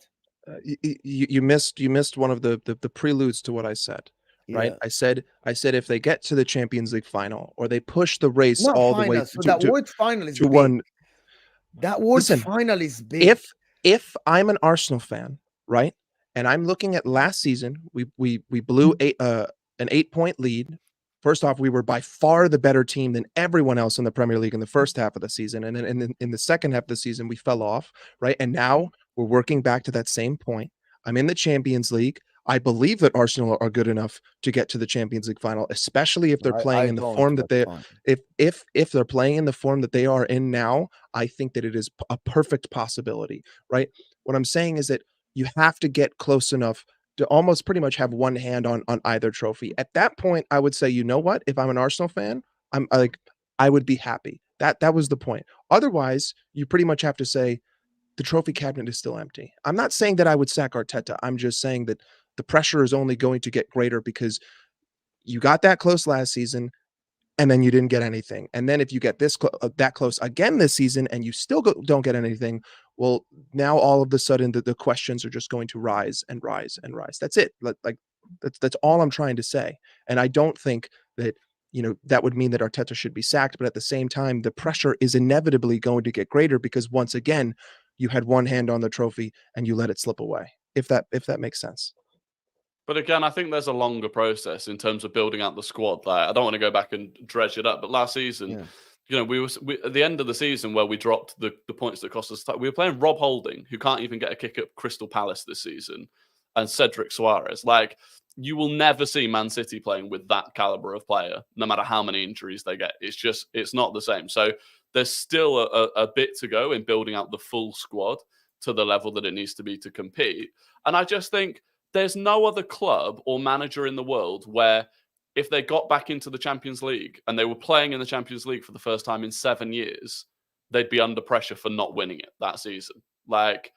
You missed one of the preludes to what I said, right? Yeah. I said if they get to the Champions League final or they push the race Not all final, the way so that word final is to big. one. That word Listen, final is big. If I'm an Arsenal fan, right, and I'm looking at last season, we blew an 8-point lead. First off, we were by far the better team than everyone else in the Premier League in the first half of the season. And then in the second half of the season, we fell off, right? And now we're working back to that same point. I'm in the Champions League. I believe that Arsenal are good enough to get to the Champions League final, especially if they're playing in the form that they if they're playing in the form that they are in now. I think that it is a perfect possibility, right? What I'm saying is that you have to get close enough to almost pretty much have one hand on either trophy. At that point, I would say, you know what? If I'm an Arsenal fan, I would be happy. That was the point. Otherwise, you pretty much have to say the trophy cabinet is still empty. I'm not saying that I would sack Arteta. I'm just saying that the pressure is only going to get greater because you got that close last season and then you didn't get anything. And then if you get that close again this season and you still don't get anything, well, now all of a sudden the questions are just going to rise and rise and rise. That's it. Like that's all I'm trying to say. And I don't think that, that would mean that Arteta should be sacked. But at the same time, the pressure is inevitably going to get greater because once again, you had one hand on the trophy and you let it slip away. If that makes sense. But again, I think there's a longer process in terms of building out the squad. Like, I don't want to go back and dredge it up, but last season, you know, we at the end of the season where we dropped the points that cost us, we were playing Rob Holding, who can't even get a kick at Crystal Palace this season, and Cedric Suarez. Like, you will never see Man City playing with that caliber of player, no matter how many injuries they get. It's not the same. So there's still a bit to go in building out the full squad to the level that it needs to be to compete. And I just think there's no other club or manager in the world where if they got back into the Champions League and they were playing in the Champions League for the first time in 7 years, they'd be under pressure for not winning it that season. Like,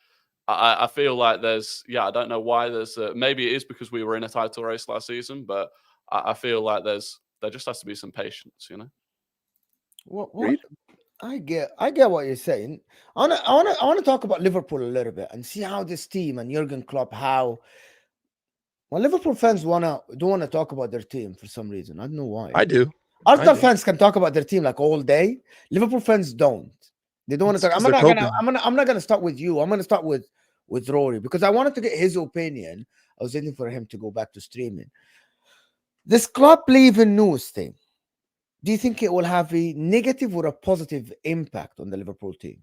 I feel like I don't know why maybe it is because we were in a title race last season, but I feel like there just has to be some patience, you know? What? I get what you're saying. I want to talk about Liverpool a little bit and see how this team and Jurgen Klopp, Liverpool fans don't want to talk about their team for some reason. I don't know why. I do. Arsenal fans can talk about their team like all day. Liverpool fans don't. They don't want to talk. I'm not gonna start with you. I'm gonna start with Rory because I wanted to get his opinion. I was waiting for him to go back to streaming. This Klopp leaving news thing. Do you think it will have a negative or a positive impact on the Liverpool team?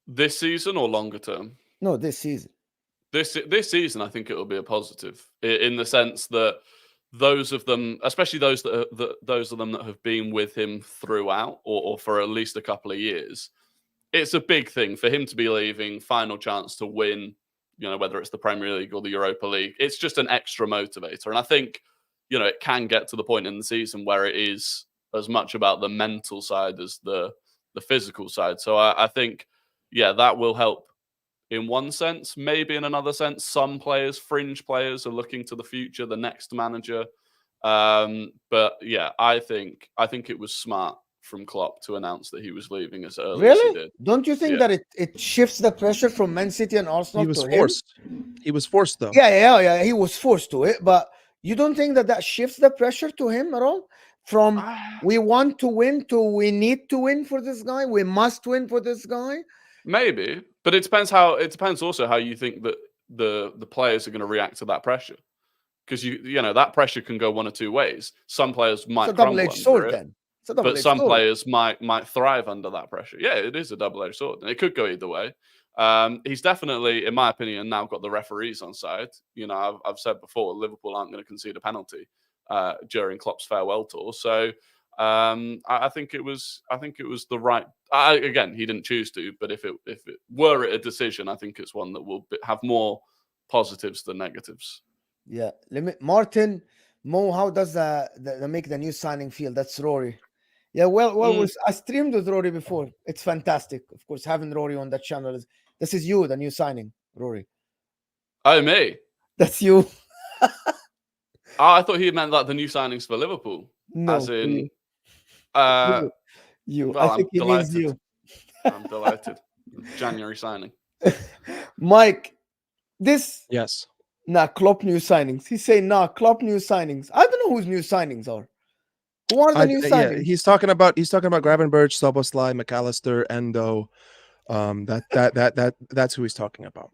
This season or longer term? No, this season. This season, I think it will be a positive in the sense that those of them, especially those those of them that have been with him throughout or for at least a couple of years, it's a big thing for him to be leaving. Final chance to win, you know, whether it's the Premier League or the Europa League. It's just an extra motivator, and I think, you know, it can get to the point in the season where it is as much about the mental side as the physical side. So I think, yeah, that will help in one sense. Maybe in another sense, some players, fringe players, are looking to the future, the next manager. But yeah, I think it was smart from Klopp to announce that he was leaving as early as he did. Don't you think that it shifts the pressure from Man City and Arsenal? He was forced. He was forced, though. Yeah. He was forced to it, but you don't think that shifts the pressure to him at all? From we want to win to we need to win for this guy, we must win for this guy. Maybe, but it depends also how you think that the players are going to react to that pressure, because you know that pressure can go one or two ways. Some players might crumble under it, but some players might thrive under that pressure. Yeah, it is a double-edged sword, and it could go either way. He's definitely, in my opinion, now got the referees on side. You know, I've said before, Liverpool aren't going to concede a penalty during Klopp's farewell tour. So I think it was the right. Again, he didn't choose to, but if it were a decision, I think it's one that will have more positives than negatives. Yeah, Martin Mo, how does the make the new signing feel? That's Rory. Yeah, well, I streamed with Rory before. It's fantastic. Of course, having Rory on that channel this is you, the new signing, Rory. Oh, me? That's you. I thought he meant like the new signings for Liverpool. No, as in you. Well, I think he means you. I'm delighted. January signing. Mike, Klopp new signings. He's saying Klopp new signings. I don't know whose new signings are. Who are the new signings? Yeah, he's talking about Gravenberch, Szoboszlai, McAllister, Endo. That's who he's talking about.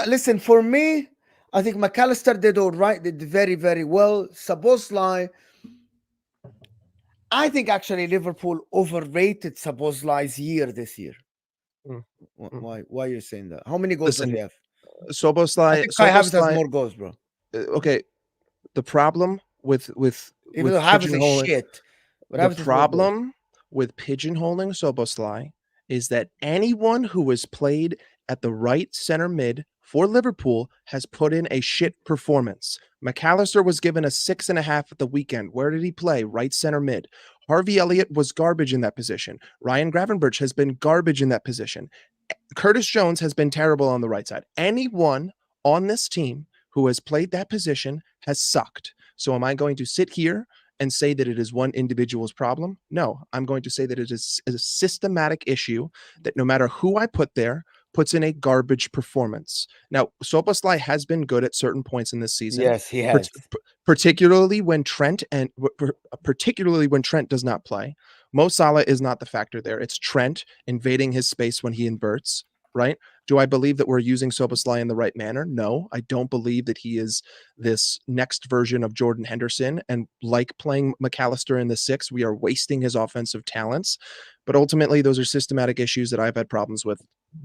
Listen, for me, I think McAllister did all right. Did very, very well. Szoboszlai, I think actually Liverpool overrated Szoboszlai's year this year. Why are you saying that? How many goals does he have? Szoboszlai has more goals, bro. Okay, the problem with pigeonholing shit. The problem with pigeonholing Szoboszlai is that anyone who has played at the right center mid for Liverpool has put in a shit performance. McAllister was given a 6.5 at the weekend. Where did he play? Right center mid. Harvey Elliott was garbage in that position. Ryan Gravenberch has been garbage in that position. Curtis Jones has been terrible on the right side. Anyone on this team who has played that position has sucked. So am I going to sit here and say that it is one individual's problem? No, I'm going to say that it is a systematic issue that no matter who I put there, puts in a garbage performance. Now, Szoboszlai has been good at certain points in this season. Yes, he has. Particularly when Trent does not play. Mo Salah is not the factor there. It's Trent invading his space when he inverts. right? Do I believe that we're using Szoboszlai in the right manner? No, I don't believe that he is this next version of Jordan Henderson. And like playing McAllister in the 6, we are wasting his offensive talents. But ultimately, those are systematic issues that I've had problems with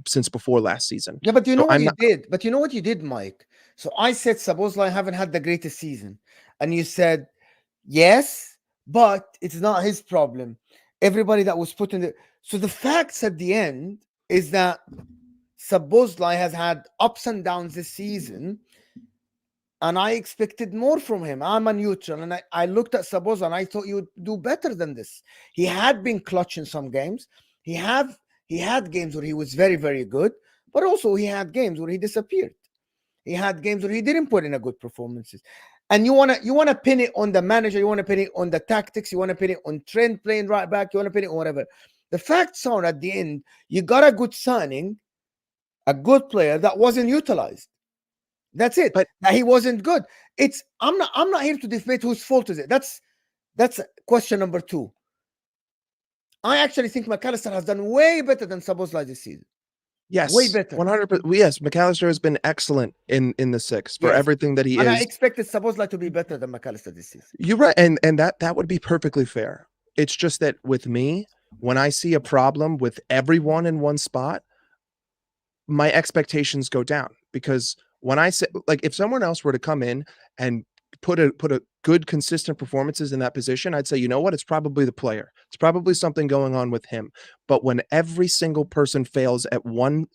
since before last season. Yeah, but you So know what I'm you not. did? But you know what you did, Mike? So I said Szoboszlai haven't had the greatest season. And you said, yes, but it's not his problem. Everybody that was put in the... So the facts at the end is that Szoboszlai has had ups and downs this season, and I expected more from him. I'm a neutral, and I looked at Szoboszlai and I thought he would do better than this. He had been clutch in some games. He had games where he was very, very good, but also he had games where he disappeared. He had games where he didn't put in a good performances. And you wanna pin it on the manager, you want to pin it on the tactics, you want to pin it on Trent playing right back, you want to pin it on whatever. The facts are at the end, you got a good signing, a good player that wasn't utilized. That's it. But that he wasn't good. I'm not here to debate whose fault is it. That's question number 2. I actually think McAllister has done way better than Szoboszlai this season. yes, Way better. 100%. Yes, McAllister has been excellent in the 6 for Yes. everything that he And I is. expected Szoboszlai to be better than McAllister this season. You're right, and that would be perfectly fair. It's just that with me, when I see a problem with everyone in one spot, my expectations go down, because when I say, like, if someone else were to come in and put a good consistent performances in that position, I'd say, you know what, it's probably the player. It's probably something going on with him. But when every single person fails at one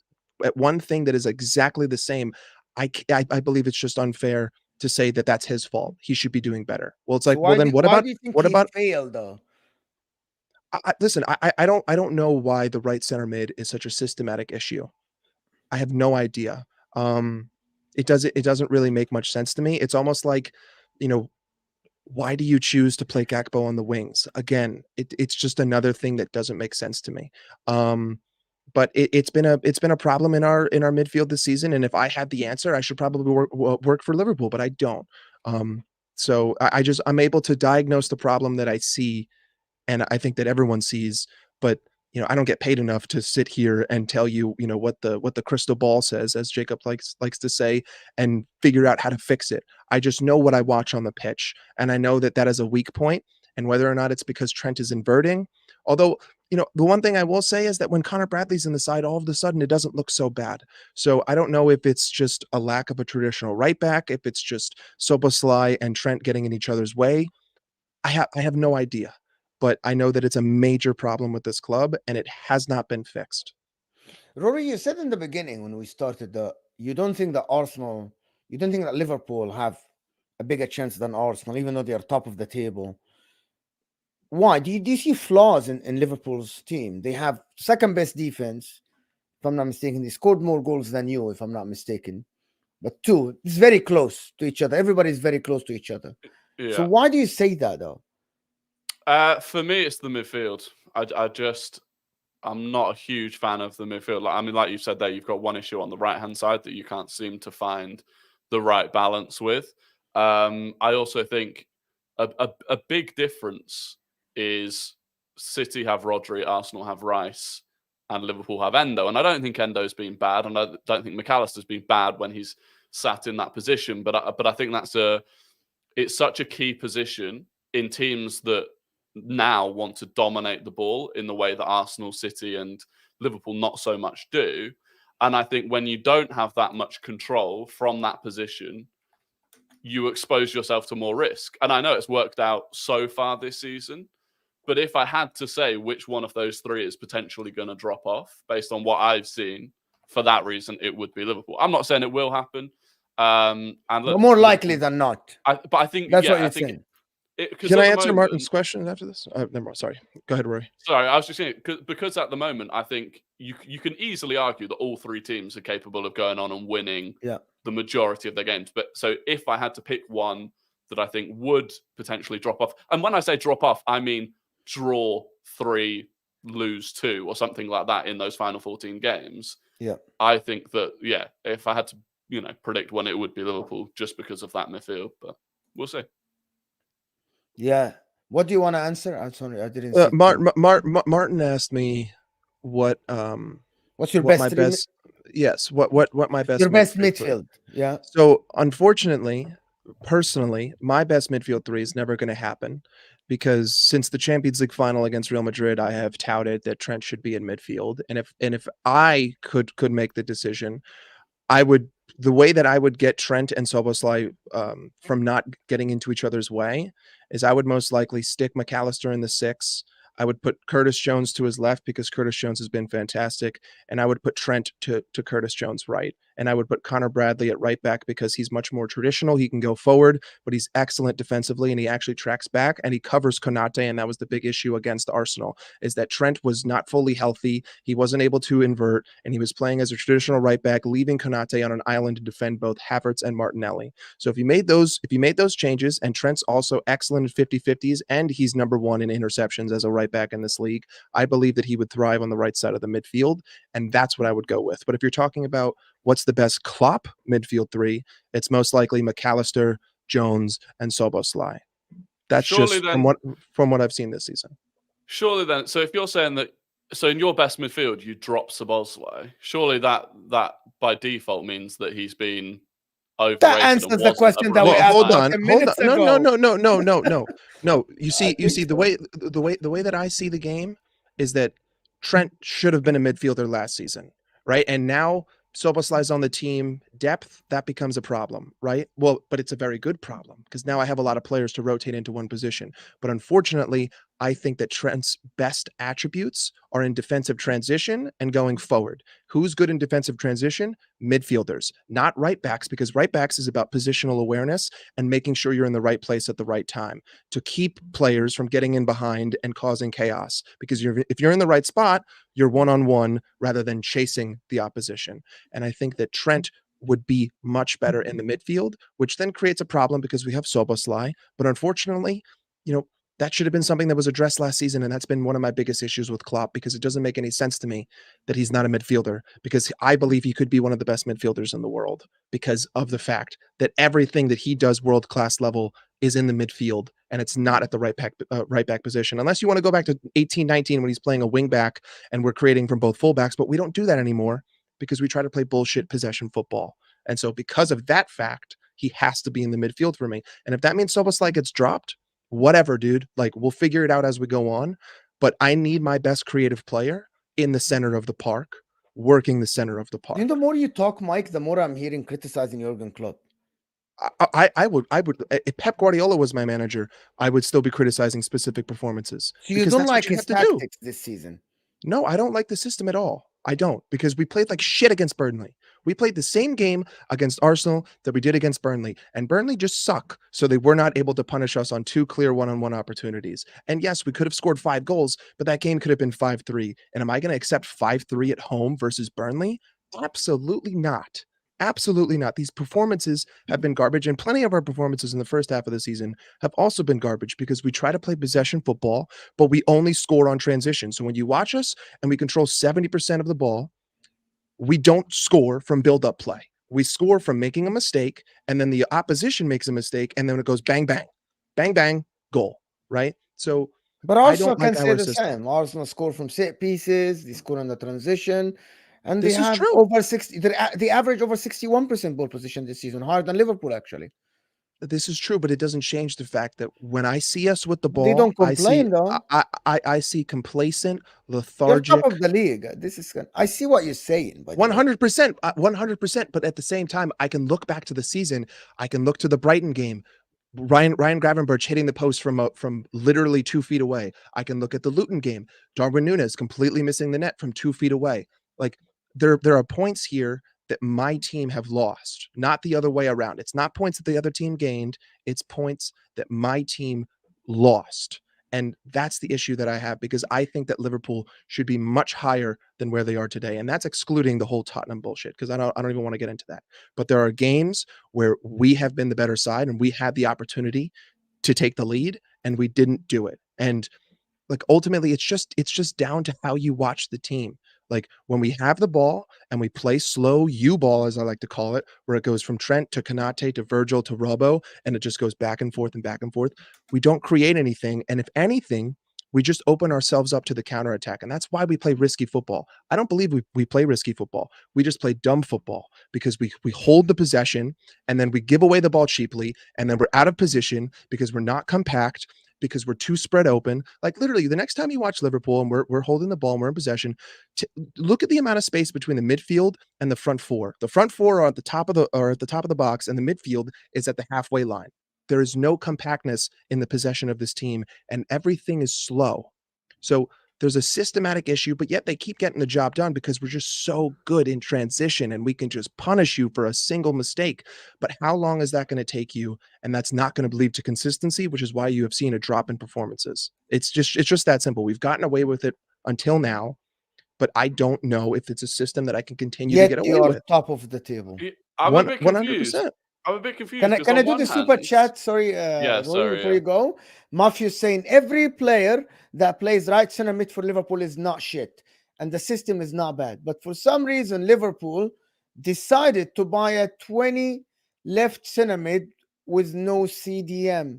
thing that is exactly the same, I believe it's just unfair to say that that's his fault. He should be doing better. Well, it's like, So well, then why do you think what he about failed though? listen, I don't know why the right center mid is such a systematic issue. I have no idea. It doesn't really make much sense to me. It's almost like, you know, why do you choose to play Gakpo on the wings? Again, it's just another thing that doesn't make sense to me. But it's been a problem in our midfield this season. And if I had the answer, I should probably work for Liverpool, but I don't. So I'm able to diagnose the problem that I see, and I think that everyone sees, but you know, I don't get paid enough to sit here and tell you, you know, what the crystal ball says, as Jacob likes to say, and figure out how to fix it. I just know what I watch on the pitch, and I know that is a weak point, and whether or not it's because Trent is inverting. Although, you know, the one thing I will say is that when Connor Bradley's in the side, all of a sudden it doesn't look so bad. So I don't know if it's just a lack of a traditional right back, if it's just Szoboszlai and Trent getting in each other's way. I have no idea. But I know that it's a major problem with this club, and it has not been fixed. Rory, you said in the beginning when we started that you don't think that Liverpool have a bigger chance than Arsenal, even though they are top of the table. Why? Do you see flaws in Liverpool's team? They have second best defense, if I'm not mistaken. They scored more goals than you, if I'm not mistaken. But 2, it's very close to each other. Everybody's very close to each other. Yeah. So why do you say that though? For me, it's the midfield. I'm not a huge fan of the midfield. Like you said there, you've got one issue on the right-hand side that you can't seem to find the right balance with. I also think a big difference is City have Rodri, Arsenal have Rice, and Liverpool have Endo. And I don't think Endo's been bad, and I don't think McAllister's been bad when he's sat in that position. But I think it's such a key position in teams that now want to dominate the ball in the way that Arsenal, City, and Liverpool not so much do. And I think when you don't have that much control from that position, you expose yourself to more risk. And I know it's worked out so far this season, but if I had to say which one of those 3 is potentially going to drop off based on what I've seen, for that reason, it would be Liverpool. I'm not saying it will happen. And look, more likely than not. But I think that's what you're saying. Can I answer Martin's question after this? Never mind. Sorry. Go ahead, Rory. Sorry, I was just saying, because at the moment, I think you can easily argue that all 3 teams are capable of going on and winning the majority of their games. But so if I had to pick one that I think would potentially drop off, and when I say drop off, I mean draw 3, lose 2, or something like that in those final 14 games. Yeah, I think that, if I had to, predict one, it would be Liverpool just because of that midfield. But we'll see. Yeah. What do you want to answer? I'm sorry, I didn't see. Martin asked me what's your my best Yes. What my best Your best midfield? midfield. Yeah. So unfortunately, personally, my best midfield three is never going to happen because since the Champions League final against Real Madrid, I have touted that Trent should be in midfield, and if I could make the decision, I would the way that I would get Trent and Szoboszlai from not getting into each other's way is I would most likely stick McAllister in the 6. I would put Curtis Jones to his left because Curtis Jones has been fantastic, and I would put Trent to Curtis Jones right, and I would put Connor Bradley at right back because he's much more traditional. He can go forward, but he's excellent defensively, and he actually tracks back and he covers Konate, and that was the big issue against Arsenal is that Trent was not fully healthy. He wasn't able to invert, and he was playing as a traditional right back, leaving Konate on an island to defend both Havertz and Martinelli. So if you made those changes, and Trent's also excellent at 50-50s, and he's number 1 in interceptions as a right back in this league, I believe that he would thrive on the right side of the midfield, and that's what I would go with. But if you're talking about what's the best Klopp midfield three, it's most likely McAllister, Jones, and Szoboszlai. That's surely just from what I've seen this season. Surely then, so if you're saying that, so in your best midfield you drop Szoboszlai, surely that by default means that he's been overrated. That answers the question that we asked. Hold on. No. No. You see the way that I see the game is that Trent should have been a midfielder last season, right? And now Szoboszlai's on the team. Depth, that becomes a problem, right? Well, but it's a very good problem because now I have a lot of players to rotate into one position. But unfortunately, I think that Trent's best attributes are in defensive transition and going forward. Who's good in defensive transition? Midfielders, not right backs, because right backs is about positional awareness and making sure you're in the right place at the right time to keep players from getting in behind and causing chaos. Because if you're in the right spot, you're one-on-one rather than chasing the opposition. And I think that Trent would be much better in the midfield, which then creates a problem because we have Szoboszlai. But unfortunately, that should have been something that was addressed last season, and that's been one of my biggest issues with Klopp because it doesn't make any sense to me that he's not a midfielder, because I believe he could be one of the best midfielders in the world because of the fact that everything that he does world-class level is in the midfield, and it's not at the right back position. Unless you want to go back to 18-19 when he's playing a wing back and we're creating from both fullbacks, but we don't do that anymore because we try to play bullshit possession football. And so because of that fact, he has to be in the midfield for me. And if that means Szoboszlai gets dropped, whatever, dude, like we'll figure it out as we go on, but I need my best creative player in the center of the park, working the center of the park. And the more you talk, Mike, the more I'm hearing criticizing Jurgen Klopp. I would if Pep Guardiola was my manager, I would still be criticizing specific performances. So you don't like his tactics this season? No, I don't like the system at all. I don't, because we played like shit against Burnley. We played the same game against Arsenal that we did against Burnley, and Burnley just suck. So they were not able to punish us on 2 clear one-on-one opportunities. And yes, we could have scored 5 goals, but that game could have been 5-3. And am I going to accept 5-3 at home versus Burnley? Absolutely not. Absolutely not. These performances have been garbage, and plenty of our performances in the first half of the season have also been garbage because we try to play possession football, but we only score on transition. So when you watch us and we control 70% of the ball, we don't score from build-up play. We score from making a mistake, and then the opposition makes a mistake, and then it goes bang, bang, bang, bang, goal, right? So, but Arsenal can say the same. Arsenal score from set pieces, they score on the transition, and they have over 60. They average over 61% ball position this season, higher than Liverpool actually. This is true, but it doesn't change the fact that when I see us with the ball, they don't complain, though. I see complacent, lethargic. You're top of the league. I see what you're saying. 100%, 100%. But at the same time, I can look back to the season. I can look to the Brighton game. Ryan Gravenberch hitting the post from literally 2 feet away. I can look at the Luton game. Darwin Núñez completely missing the net from 2 feet away. Like there are points here that my team have lost, not the other way around. It's not points that the other team gained. It's points that my team lost. And that's the issue that I have, because I think that Liverpool should be much higher than where they are today. And that's excluding the whole Tottenham bullshit, because I don't even want to get into that. But there are games where we have been the better side and we had the opportunity to take the lead and we didn't do it. And like ultimately it's just down to how you watch the team. Like when we have the ball and we play slow U-ball, as I like to call it, where it goes from Trent to Konate to Virgil to Robbo, and it just goes back and forth and back and forth, we don't create anything. And if anything, we just open ourselves up to the counterattack. And that's why we play risky football. I don't believe we play risky football. We just play dumb football because we hold the possession and then we give away the ball cheaply. And then we're out of position because we're not compact, because we're too spread open. Like literally the next time you watch Liverpool and we're holding the ball and we're in possession, look at the amount of space between the midfield and the front four. The front four are at the top of the box, and the midfield is at the halfway line. There is no compactness in the possession of this team, and everything is slow. So there's a systematic issue, but yet they keep getting the job done because we're just so good in transition and we can just punish you for a single mistake. But how long is that going to take you? And that's not going to lead to consistency, which is why you have seen a drop in performances. It's just that simple. We've gotten away with it until now, but I don't know if it's a system that I can continue to get away with. Top of the table. I'm a bit confused. 100%. I'm a bit confused. Can I do the super chat? Sorry, sorry, before you go. Matthew's saying every player that plays right center mid for Liverpool is not shit, and the system is not bad. But for some reason, Liverpool decided to buy a 20 left center mid with no CDM.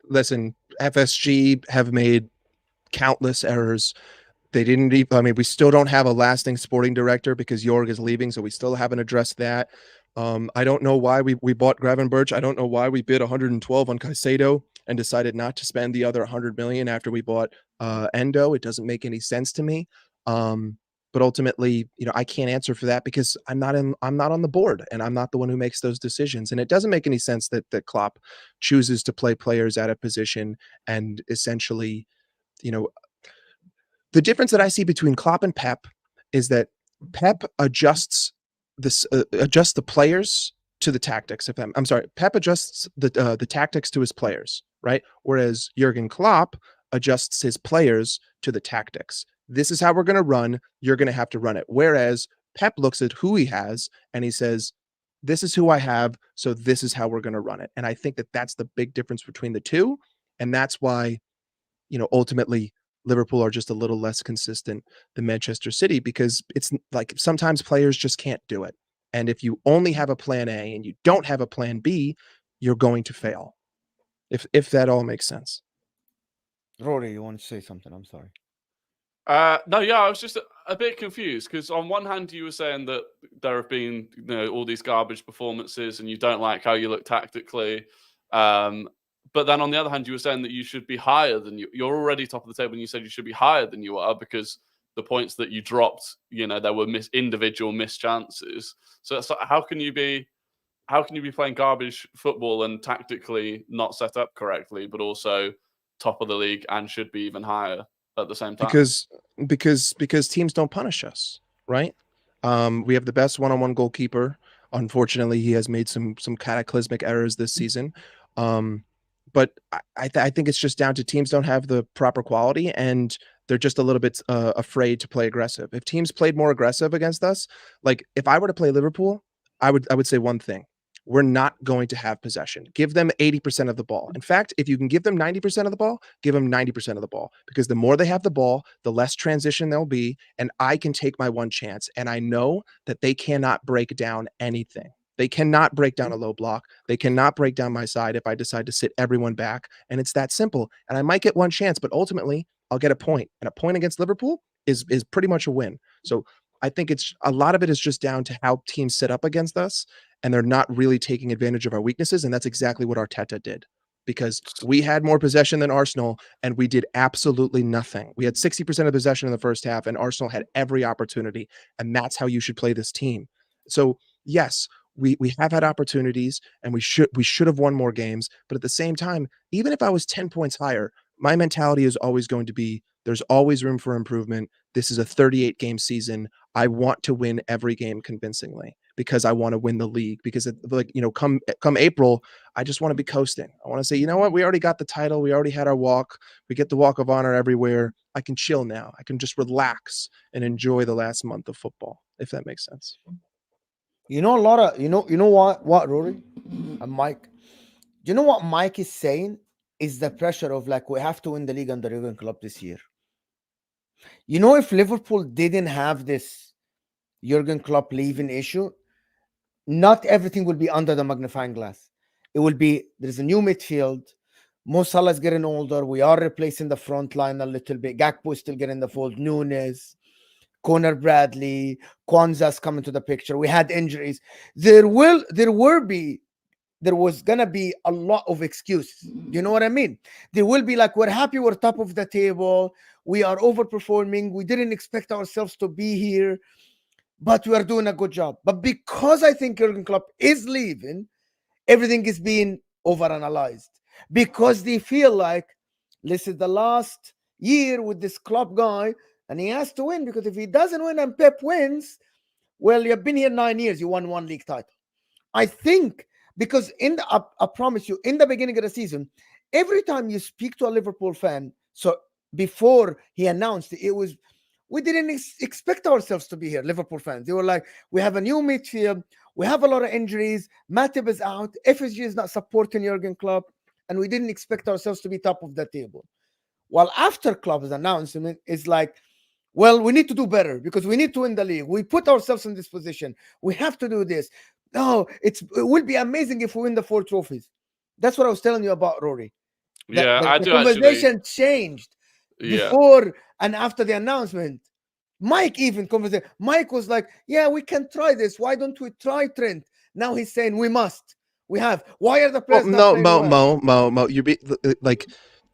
Listen, FSG have made countless errors. They didn't even, I mean, we still don't have a lasting sporting director because Jorg is leaving, so we still haven't addressed that. I don't know why we bought Gravenberch. I don't know why we bid 112 on Caicedo and decided not to spend the other 100 million after we bought Endo. It doesn't make any sense to me. But ultimately, I can't answer for that because I'm not on the board and I'm not the one who makes those decisions. And it doesn't make any sense that Klopp chooses to play players out of position and essentially, the difference that I see between Klopp and Pep is that Pep adjusts the players to the tactics. Pep adjusts the tactics to his players, right? Whereas Jurgen Klopp adjusts his players to the tactics. This is how we're going to run. You're going to have to run it. Whereas Pep looks at who he has and he says, this is who I have, so this is how we're going to run it. And I think that that's the big difference between the two. And that's why, ultimately Liverpool are just a little less consistent than Manchester City because it's like sometimes players just can't do it. And if you only have a plan A and you don't have a plan B, you're going to fail. If that all makes sense. Rory, you want to say something? I'm sorry. No, yeah, I was just a bit confused because on one hand you were saying that there have been all these garbage performances and you don't like how you look tactically. But then on the other hand, you were saying that you should be higher than you're already top of the table and you said you should be higher than you are because the points that you dropped, there were individual missed chances. So how can you be playing garbage football and tactically not set up correctly, but also top of the league and should be even higher at the same time? Because teams don't punish us, right? We have the best one-on-one goalkeeper. Unfortunately, he has made some cataclysmic errors this season. But I think it's just down to teams don't have the proper quality and they're just a little bit afraid to play aggressive. If teams played more aggressive against us, like if I were to play Liverpool, I would say one thing. We're not going to have possession. Give them 80% of the ball. In fact, if you can give them 90% of the ball, give them 90% of the ball because the more they have the ball, the less transition there'll be. And I can take my one chance. And I know that they cannot break down anything. They cannot break down a low block. They cannot break down my side if I decide to sit everyone back. And it's that simple. And I might get one chance, but ultimately I'll get a point. And a point against Liverpool is pretty much a win. So I think it's a lot of it is just down to how teams set up against us. And they're not really taking advantage of our weaknesses. And that's exactly what Arteta did. Because we had more possession than Arsenal and we did absolutely nothing. We had 60% of possession in the first half and Arsenal had every opportunity. And that's how you should play this team. So yes, we have had opportunities and we should have won more games. But at the same time, even if I was 10 points higher, my mentality is always going to be there's always room for improvement. This is a 38 game season. I want to win every game convincingly because I want to win the league because come April, I just want to be coasting. I want to say, you know what? We already got the title. We already had our walk. We get the walk of honor everywhere. I can chill now. I can just relax and enjoy the last month of football, if that makes sense. You know what, Rory and Mike? You know what Mike is saying is the pressure of we have to win the league under Jurgen Klopp this year. If Liverpool didn't have this Jurgen Klopp leaving issue, not everything will be under the magnifying glass. It will be there's a new midfield. Mo Salah's getting older. We are replacing the front line a little bit. Gakpo is still getting the fold. Nunes, Conor Bradley, Kwanzaa's coming to the picture. We had injuries. There was gonna be a lot of excuses. You know what I mean? There will be like, we're happy, we're top of the table, we are overperforming, we didn't expect ourselves to be here, but we are doing a good job. But because I think Jurgen Klopp is leaving, everything is being overanalyzed because they feel like this is the last year with this Klopp guy and he has to win, because if he doesn't win and Pep wins, well, you've been here 9 years, you won 1 league title. I think because I promise you, in the beginning of the season, every time you speak to a Liverpool fan, so before he announced it, was we didn't expect ourselves to be here, Liverpool fans. They were like, we have a new midfield, we have a lot of injuries, Matip is out, FSG is not supporting Jurgen Klopp, and we didn't expect ourselves to be top of the table. Well, after Klopp's announcement, it's like, well, we need to do better because we need to win the league. We put ourselves in this position. We have to do this. No, it will be amazing if we win the 4 trophies. That's what I was telling you about, Rory. I the do conversation actually. changed Yeah. before and after the announcement. Mike Mike was like, yeah, we can try this. Why don't we try Trent? Now he's saying we must. We have. Why are the players not playing well? Mo, like,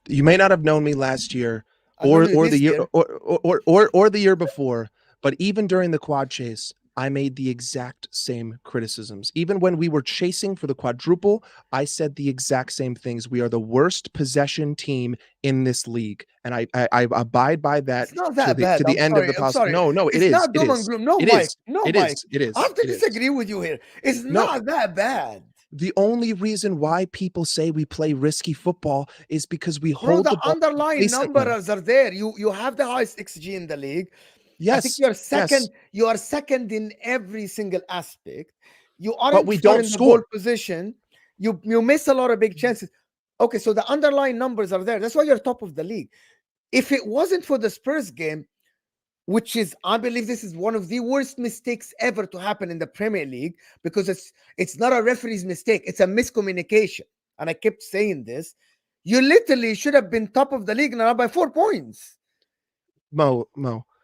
you may not have known me last year or the year or the year before, but even during the quad chase, I made the exact same criticisms. Even when we were chasing for the quadruple, I said the exact same things. We are the worst possession team in this league, and I abide by that. It's not that bad. To the end of the possible. No, it's not doom and gloom. No, It Mike. is. No, It Mike. is. It is. I have to It is. disagree with you here. It's not that bad. The only reason why people say we play risky football is because we Bro, hold the the ball underlying complacently. numbers are there. You have the highest XG in the league. Yes, I think you're second. yes. You are second in every single aspect. You aren't But we far don't in the score. goal position. You miss a lot of big chances. Okay, so the underlying numbers are there. That's why you're top of the league. If it wasn't for the Spurs game, which is, I believe this is one of the worst mistakes ever to happen in the Premier League, because it's not a referee's mistake, it's a miscommunication. And I kept saying this. You literally should have been top of the league now by 4 points. Mo.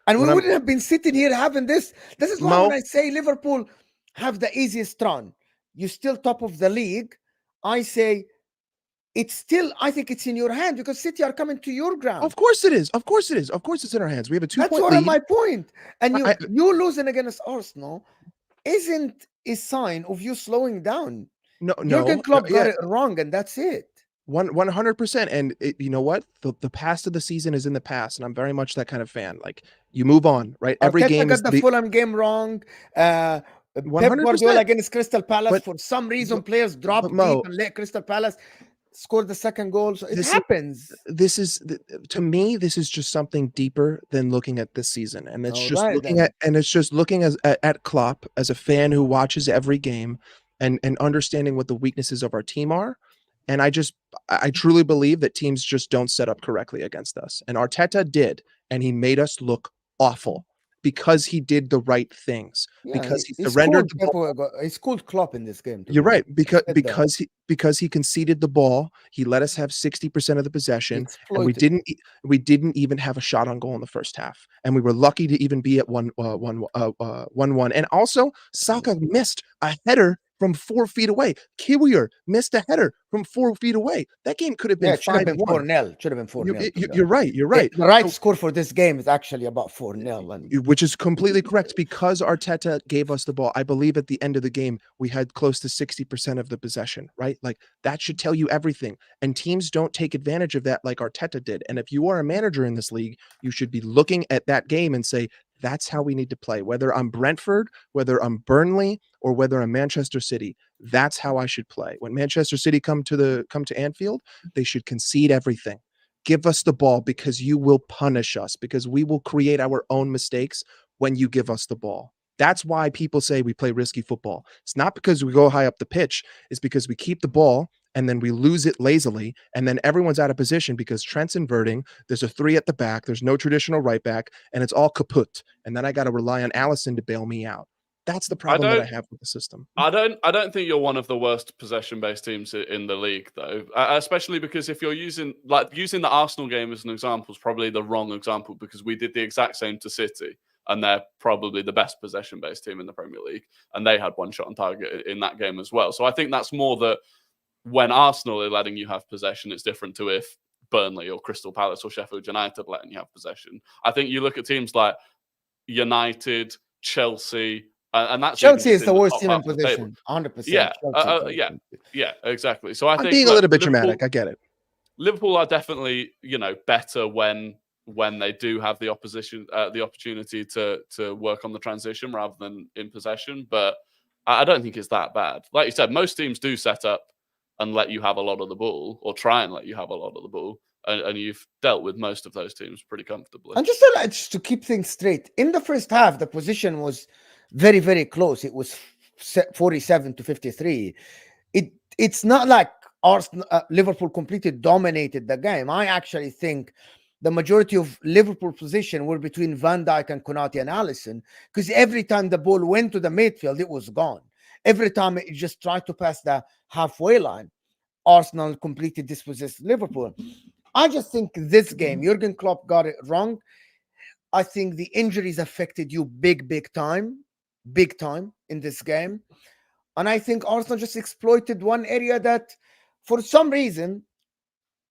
And we wouldn't have been sitting here having this. This is why when I say Liverpool have the easiest run, you're still top of the league. I say I think it's in your hand because City are coming to your ground. Of course it is. Of course it is. Of course it's in our hands. We have a 2-point lead. That's sort of my point. And you losing against Arsenal isn't a sign of you slowing down. No, Jurgen Klopp got it wrong, and that's it. 100%. And you know what? The past of the season is in the past, and I'm very much that kind of fan. Like, you move on, right? Every game got the Fulham game wrong. Pep Guardiola against Crystal Palace, for some reason, players dropped deep and let Crystal Palace scored the second goal. So it happens. This is, to me, this is just something deeper than looking at this season, and it's just looking at Klopp as a fan who watches every game and understanding what the weaknesses of our team are. And I truly believe that teams just don't set up correctly against us. And Arteta did, and he made us look awful because he did the right things. Because he surrendered the ball. He schooled Klopp in this game. You're right, because he conceded the ball. He let us have 60% of the possession, and we didn't even have a shot on goal in the first half. And we were lucky to even be at 1-1. And also, Saka missed a header from 4 feet away. Kiwior missed a header from 4 feet away. That game could have been 5-1. 4-0. Should have been 4-0. You're right. You're right. The right score for this game is actually about 4-0. Which is completely correct, because Arteta gave us the ball. I believe at the end of the game, we had close to 60% of the possession, right? Like, that should tell you everything. And teams don't take advantage of that like Arteta did. And if you are a manager in this league, you should be looking at that game and say, that's how we need to play. Whether I'm Brentford, whether I'm Burnley, or whether I'm Manchester City, that's how I should play. When Manchester City come to Anfield, they should concede everything. Give us the ball, because you will punish us, because we will create our own mistakes when you give us the ball. That's why people say we play risky football. It's not because we go high up the pitch. It's because we keep the ball and then we lose it lazily, and then everyone's out of position because Trent's inverting. There's a 3 at the back. There's no traditional right back, and it's all kaput. And then I got to rely on Allison to bail me out. That's the problem that I have with the system. I don't think you're one of the worst possession-based teams in the league, though. Especially because if you're using the Arsenal game as an example is probably the wrong example, because we did the exact same to City, and they're probably the best possession-based team in the Premier League, and they had one shot on target in that game as well. So I think that's more that when Arsenal are letting you have possession, it's different to if Burnley or Crystal Palace or Sheffield United letting you have possession. I think you look at teams like United, Chelsea. And that's Chelsea is the worst team in possession, 100%. Yeah, exactly. So I'm being a little bit dramatic. I get it. Liverpool are definitely, better when they do have the opportunity to work on the transition rather than in possession. But I don't think it's that bad. Like you said, most teams do set up and let you have a lot of the ball, or try and let you have a lot of the ball, and you've dealt with most of those teams pretty comfortably. And just to keep things straight, in the first half, the position was very, very close. It was 47 to 53. It's not like Liverpool completely dominated the game. I actually think the majority of Liverpool position were between Van Dijk and Konate and Alisson, because every time the ball went to the midfield, it was gone. Every time it just tried to pass the halfway line, Arsenal completely dispossessed Liverpool. I just think this game, Jurgen Klopp got it wrong. I think the injuries affected you big time in this game. And I think Arsenal just exploited one area that, for some reason,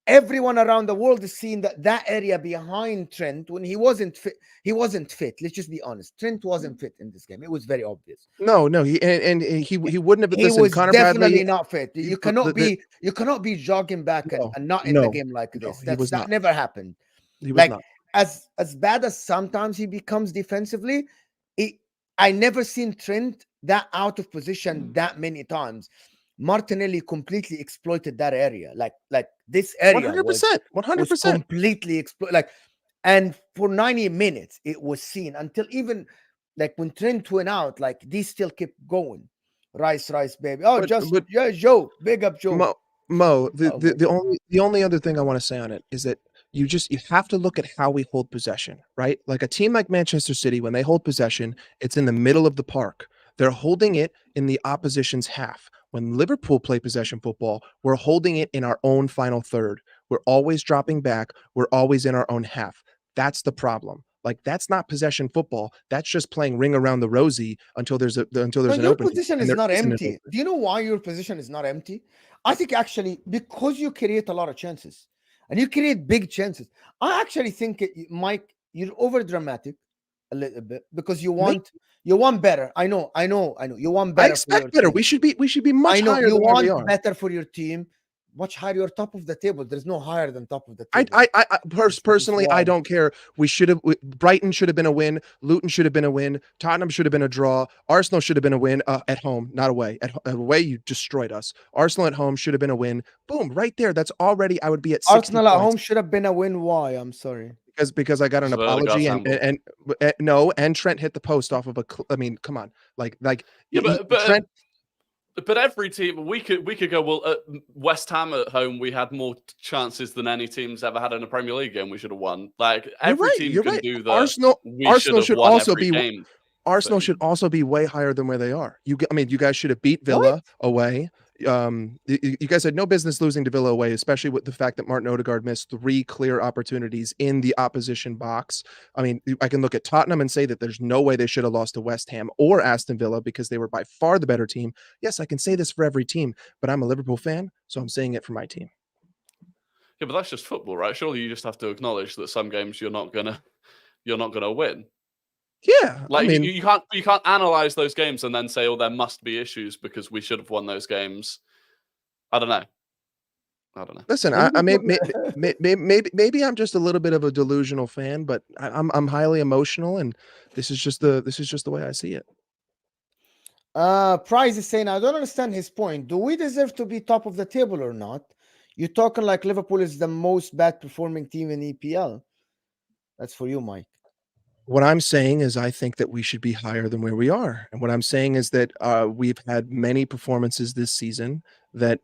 everyone around the world is seeing that area behind Trent when he wasn't fit. Let's just be honest. Trent wasn't fit in this game. It was very obvious. No, he wouldn't have. He was definitely not fit. You cannot be jogging back and not in the game like this. That never happened. He was not. As bad as sometimes he becomes defensively, I never seen Trent that out of position that many times. Martinelli completely exploited that area. Like this area 100%. was completely exploited. And for 90 minutes, it was seen until even when Trent went out, these still kept going. Rice, baby. Oh, Joe. Big up, Joe. Mo, the only other thing I want to say on it is that you have to look at how we hold possession, right? Like a team like Manchester City, when they hold possession, it's in the middle of the park. They're holding it in the opposition's half. When Liverpool play possession football, we're holding it in our own final third. We're always dropping back. We're always in our own half. That's the problem. That's not possession football. That's just playing ring around the rosy until there's an opening. Your position is not empty. Do you know why your position is not empty? I think actually because you create a lot of chances and you create big chances. I actually think, Mike, you're over dramatic a little bit because you want better. I know. You want better. I expect better. We should be much higher than where we are. You want better for your team. Much higher. You're top of the table. There's no higher than top of the table. I personally, I don't care. Brighton should have been a win. Luton should have been a win. Tottenham should have been a draw. Arsenal should have been a win at home, not away. Away, you destroyed us. Arsenal at home should have been a win. Boom, right there. That's already, I would be at 60 Arsenal at home should have been a win. Why? I'm sorry. Because I got an apology and Trent hit the post off of I mean, come on, Trent. But every team, we could go, well, at West Ham at home, we had more chances than any team's ever had in a Premier League game. We should have won. Every team can do that. Arsenal should also be way higher than where they are. You guys should have beat Villa away. You guys had no business losing to Villa away, especially with the fact that Martin Odegaard missed 3 clear opportunities in the opposition box. I mean, I can look at Tottenham and say that there's no way they should have lost to West Ham or Aston Villa because they were by far the better team. Yes, I can say this for every team, but I'm a Liverpool fan, so I'm saying it for my team. Yeah, but that's just football, right? Surely you just have to acknowledge that some games you're not gonna win. Yeah, you can't analyze those games and then say, "Oh, there must be issues because we should have won those games." I don't know. Listen, maybe I'm just a little bit of a delusional fan, but I'm highly emotional, and this is just the way I see it. Price is saying, I don't understand his point. Do we deserve to be top of the table or not? You're talking like Liverpool is the most bad performing team in EPL. That's for you, Mike. What I'm saying is I think that we should be higher than where we are. And what I'm saying is that we've had many performances this season that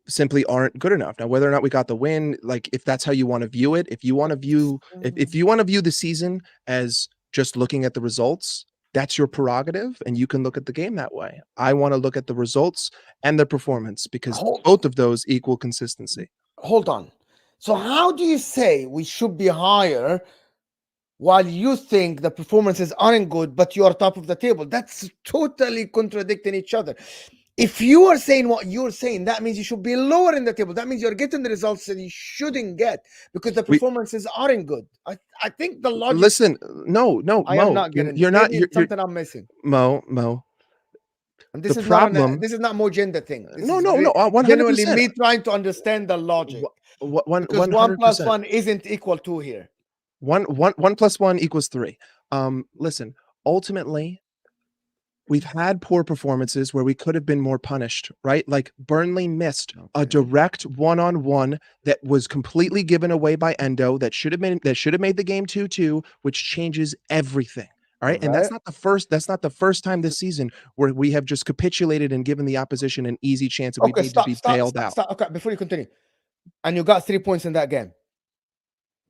simply aren't good enough. Now, whether or not we got the win, if that's how you want to view it, if you want to view the season as just looking at the results, That's your prerogative, and you can look at the game that way. I want to look at the results and the performance because both of those equal consistency. Hold on. So how do you say we should be higher while you think the performances aren't good, but you're top of the table? That's totally contradicting each other. If you are saying what you're saying, that means you should be lower in the table. That means you're getting the results that you shouldn't get because the performances aren't good. I think the logic. Listen, no, I Mo, am not getting. you're not. You're something I'm missing. Mo. And this The is problem. not. This is not more gender thing. This No, is 100%. genuinely me trying to understand the logic. Because 1 + 1 isn't equal to here. 1 + 1 = 3. Listen, ultimately, we've had poor performances where we could have been more punished, right? Like Burnley missed a direct one-on-one that was completely given away by Endo that should have made the game 2-2, which changes everything. All right. And that's not the first time this season where we have just capitulated and given the opposition an easy chance and we need to be bailed out. Okay, before you continue. And you got 3 points in that game.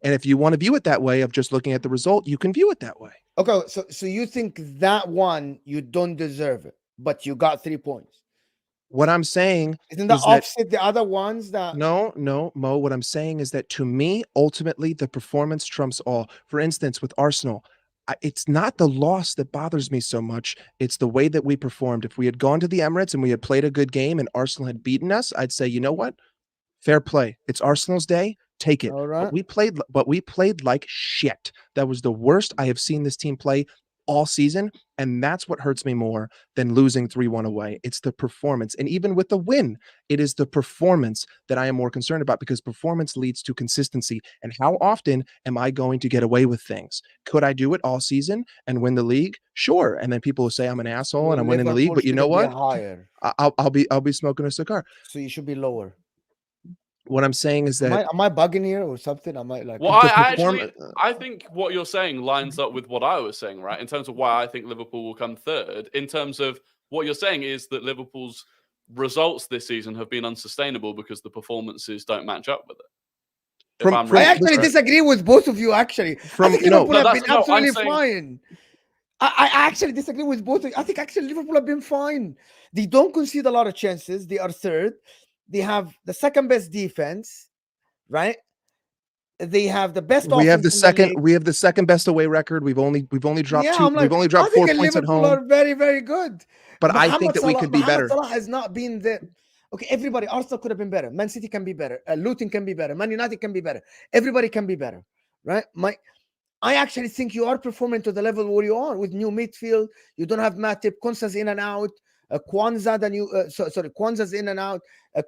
And if you want to view it that way of just looking at the result, you can view it that way. Okay, so you think that one you don't deserve it, but you got 3 points. What I'm saying isn't that offset the other ones that No, Mo, what I'm saying is that to me, ultimately, the performance trumps all. For instance, with Arsenal, it's not the loss that bothers me so much. It's the way that we performed. If we had gone to the Emirates and we had played a good game and Arsenal had beaten us, I'd say, you know what? Fair play. It's Arsenal's day. Take it. All right. But we played like shit. That was the worst I have seen this team play all season, and that's what hurts me more than losing 3-1 away. It's the performance. And even with the win, it is the performance that I am more concerned about because performance leads to consistency. And how often am I going to get away with things? Could I do it all season and win the league? Sure. And then people will say I'm an asshole and I'm winning the league, but you know what? I'll be smoking a cigar. So you should be lower. What I'm saying is that am I bugging here or something? I might like. Well, I think what you're saying lines up with what I was saying, right? In terms of why I think Liverpool will come third. In terms of what you're saying is that Liverpool's results this season have been unsustainable because the performances don't match up with it. I actually disagree with both of you. Actually, I think Liverpool have been absolutely fine. I actually disagree with both of you. I think actually Liverpool have been fine. They don't concede a lot of chances. They are third. They have the second best defense, right? They have the best. We have the second best away record. We've only dropped 4 points at home. Are very, very good. But I think that we could be better. Salah has not been there. Okay, everybody. Arsenal could have been better. Man City can be better. Luton can be better. Man United can be better. Everybody can be better, right? I actually think you are performing to the level where you are with new midfield. You don't have Matip. Konsa's in and out. Kwanza's in and out.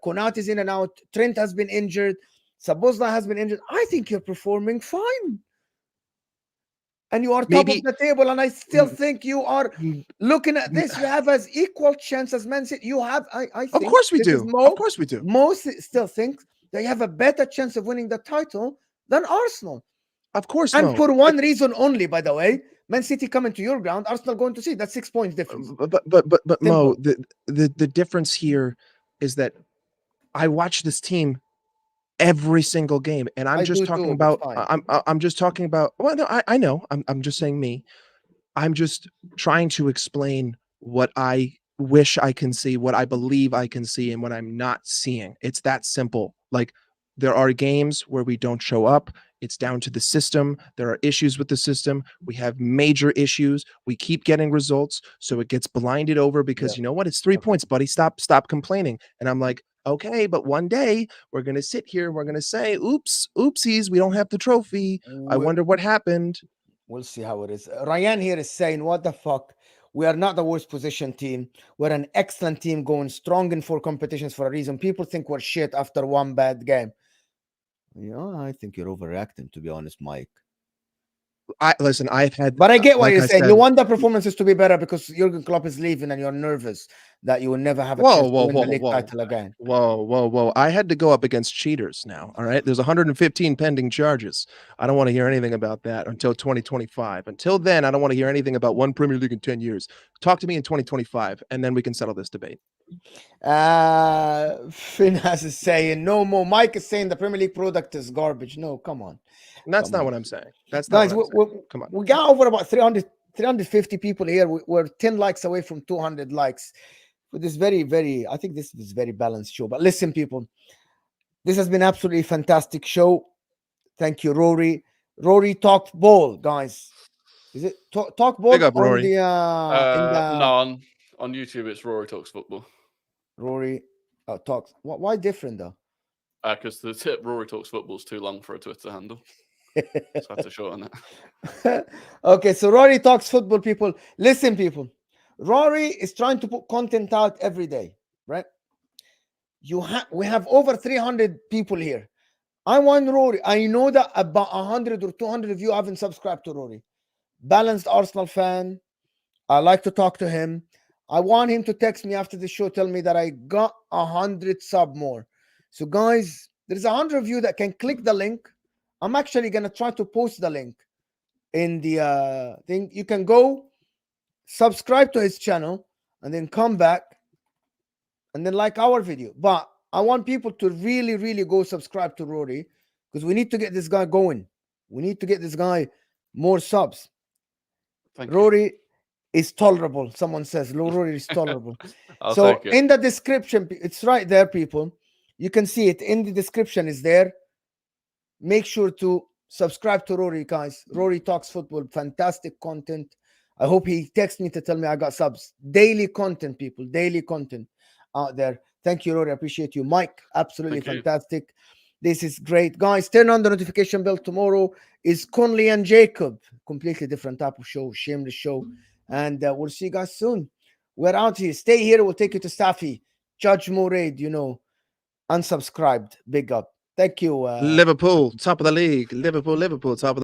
Konati's in and out. Trent has been injured. Sabozla has been injured. I think you're performing fine. And you are top of the table. And I still think you are looking at this. You have as equal chance as Man City. You have, I think. Of course we do. Of course we do. Most still think they have a better chance of winning the title than Arsenal. Of course. And for one reason only, by the way. Man City coming to your ground, Arsenal going to see. That's 6 points difference. But Mo, the difference here is that I watch this team every single game, and I'm just talking about. I'm just talking about. Well, no, I know. I'm just saying me. I'm just trying to explain what I wish I can see, what I believe I can see, and what I'm not seeing. It's that simple. Like there are games where we don't show up. It's down to the system. There are issues with the system. We have major issues. We keep getting results. So it gets blinded over because you know what? It's 3 points, buddy. Stop complaining. And I'm like, okay, but one day we're going to sit here and we're going to say, oops, oopsies. We don't have the trophy. I wonder what happened. We'll see how it is. Ryan here is saying, what the fuck? We are not the worst position team. We're an excellent team going strong in 4 competitions for a reason. People think we're shit after one bad game. I think you're overreacting, to be honest, Mike. But I get what you're saying. You want the performances to be better because Jurgen Klopp is leaving and you're nervous that you will never have a chance to win the league title again. Whoa. I had to go up against cheaters now, all right? There's 115 pending charges. I don't want to hear anything about that until 2025. Until then, I don't want to hear anything about one Premier League in 10 years. Talk to me in 2025, and then we can settle this debate. Finas is saying, no more. Mike is saying the Premier League product is garbage. No, come on. And that's not what I'm saying. That's not guys. Come on. We got over about 300 350 people here. We're 10 likes away from 200 likes. With this I think this is very balanced show. But listen, people, this has been absolutely fantastic show. Thank you, Rory. Rory talked ball, guys. Is it talk ball Big up, on Rory. the No, on YouTube it's Rory Talks Football. Rory talks. Why different though? Because the tip Rory Talks Football is too long for a Twitter handle. So I have to shorten it. Okay, so Rory Talks Football, people. Listen, people. Rory is trying to put content out every day, right? We have over 300 people here. I want Rory. I know that about 100 or 200 of you haven't subscribed to Rory. Balanced Arsenal fan. I like to talk to him. I want him to text me after the show, tell me that I got 100 sub more. So guys, there's 100 of you that can click the link. I'm actually going to try to post the link in the thing. You can go subscribe to his channel and then come back and then like our video. But I want people to really, really go subscribe to Rory because we need to get this guy going. We need to get this guy more subs. Thank Rory you. is tolerable. Someone says Rory is tolerable. I'll So take it. in the description, it's right there, people. You can see it in the description. Is there. Make sure to subscribe to Rory, guys. Rory Talks Football. Fantastic content. I hope he texts me to tell me I got subs. Daily content, people. Daily content out there. Thank you, Rory. I appreciate you. Mike, absolutely Thank you. fantastic. This is great. Guys, turn on the notification bell. Tomorrow is Conley and Jacob. Completely different type of show. Shameless show. And we'll see you guys soon. We're out here. Stay here. We'll take you to Staffy. Judge Moraid, unsubscribed. Big up. Thank you. Liverpool, top of the league. Liverpool, top of the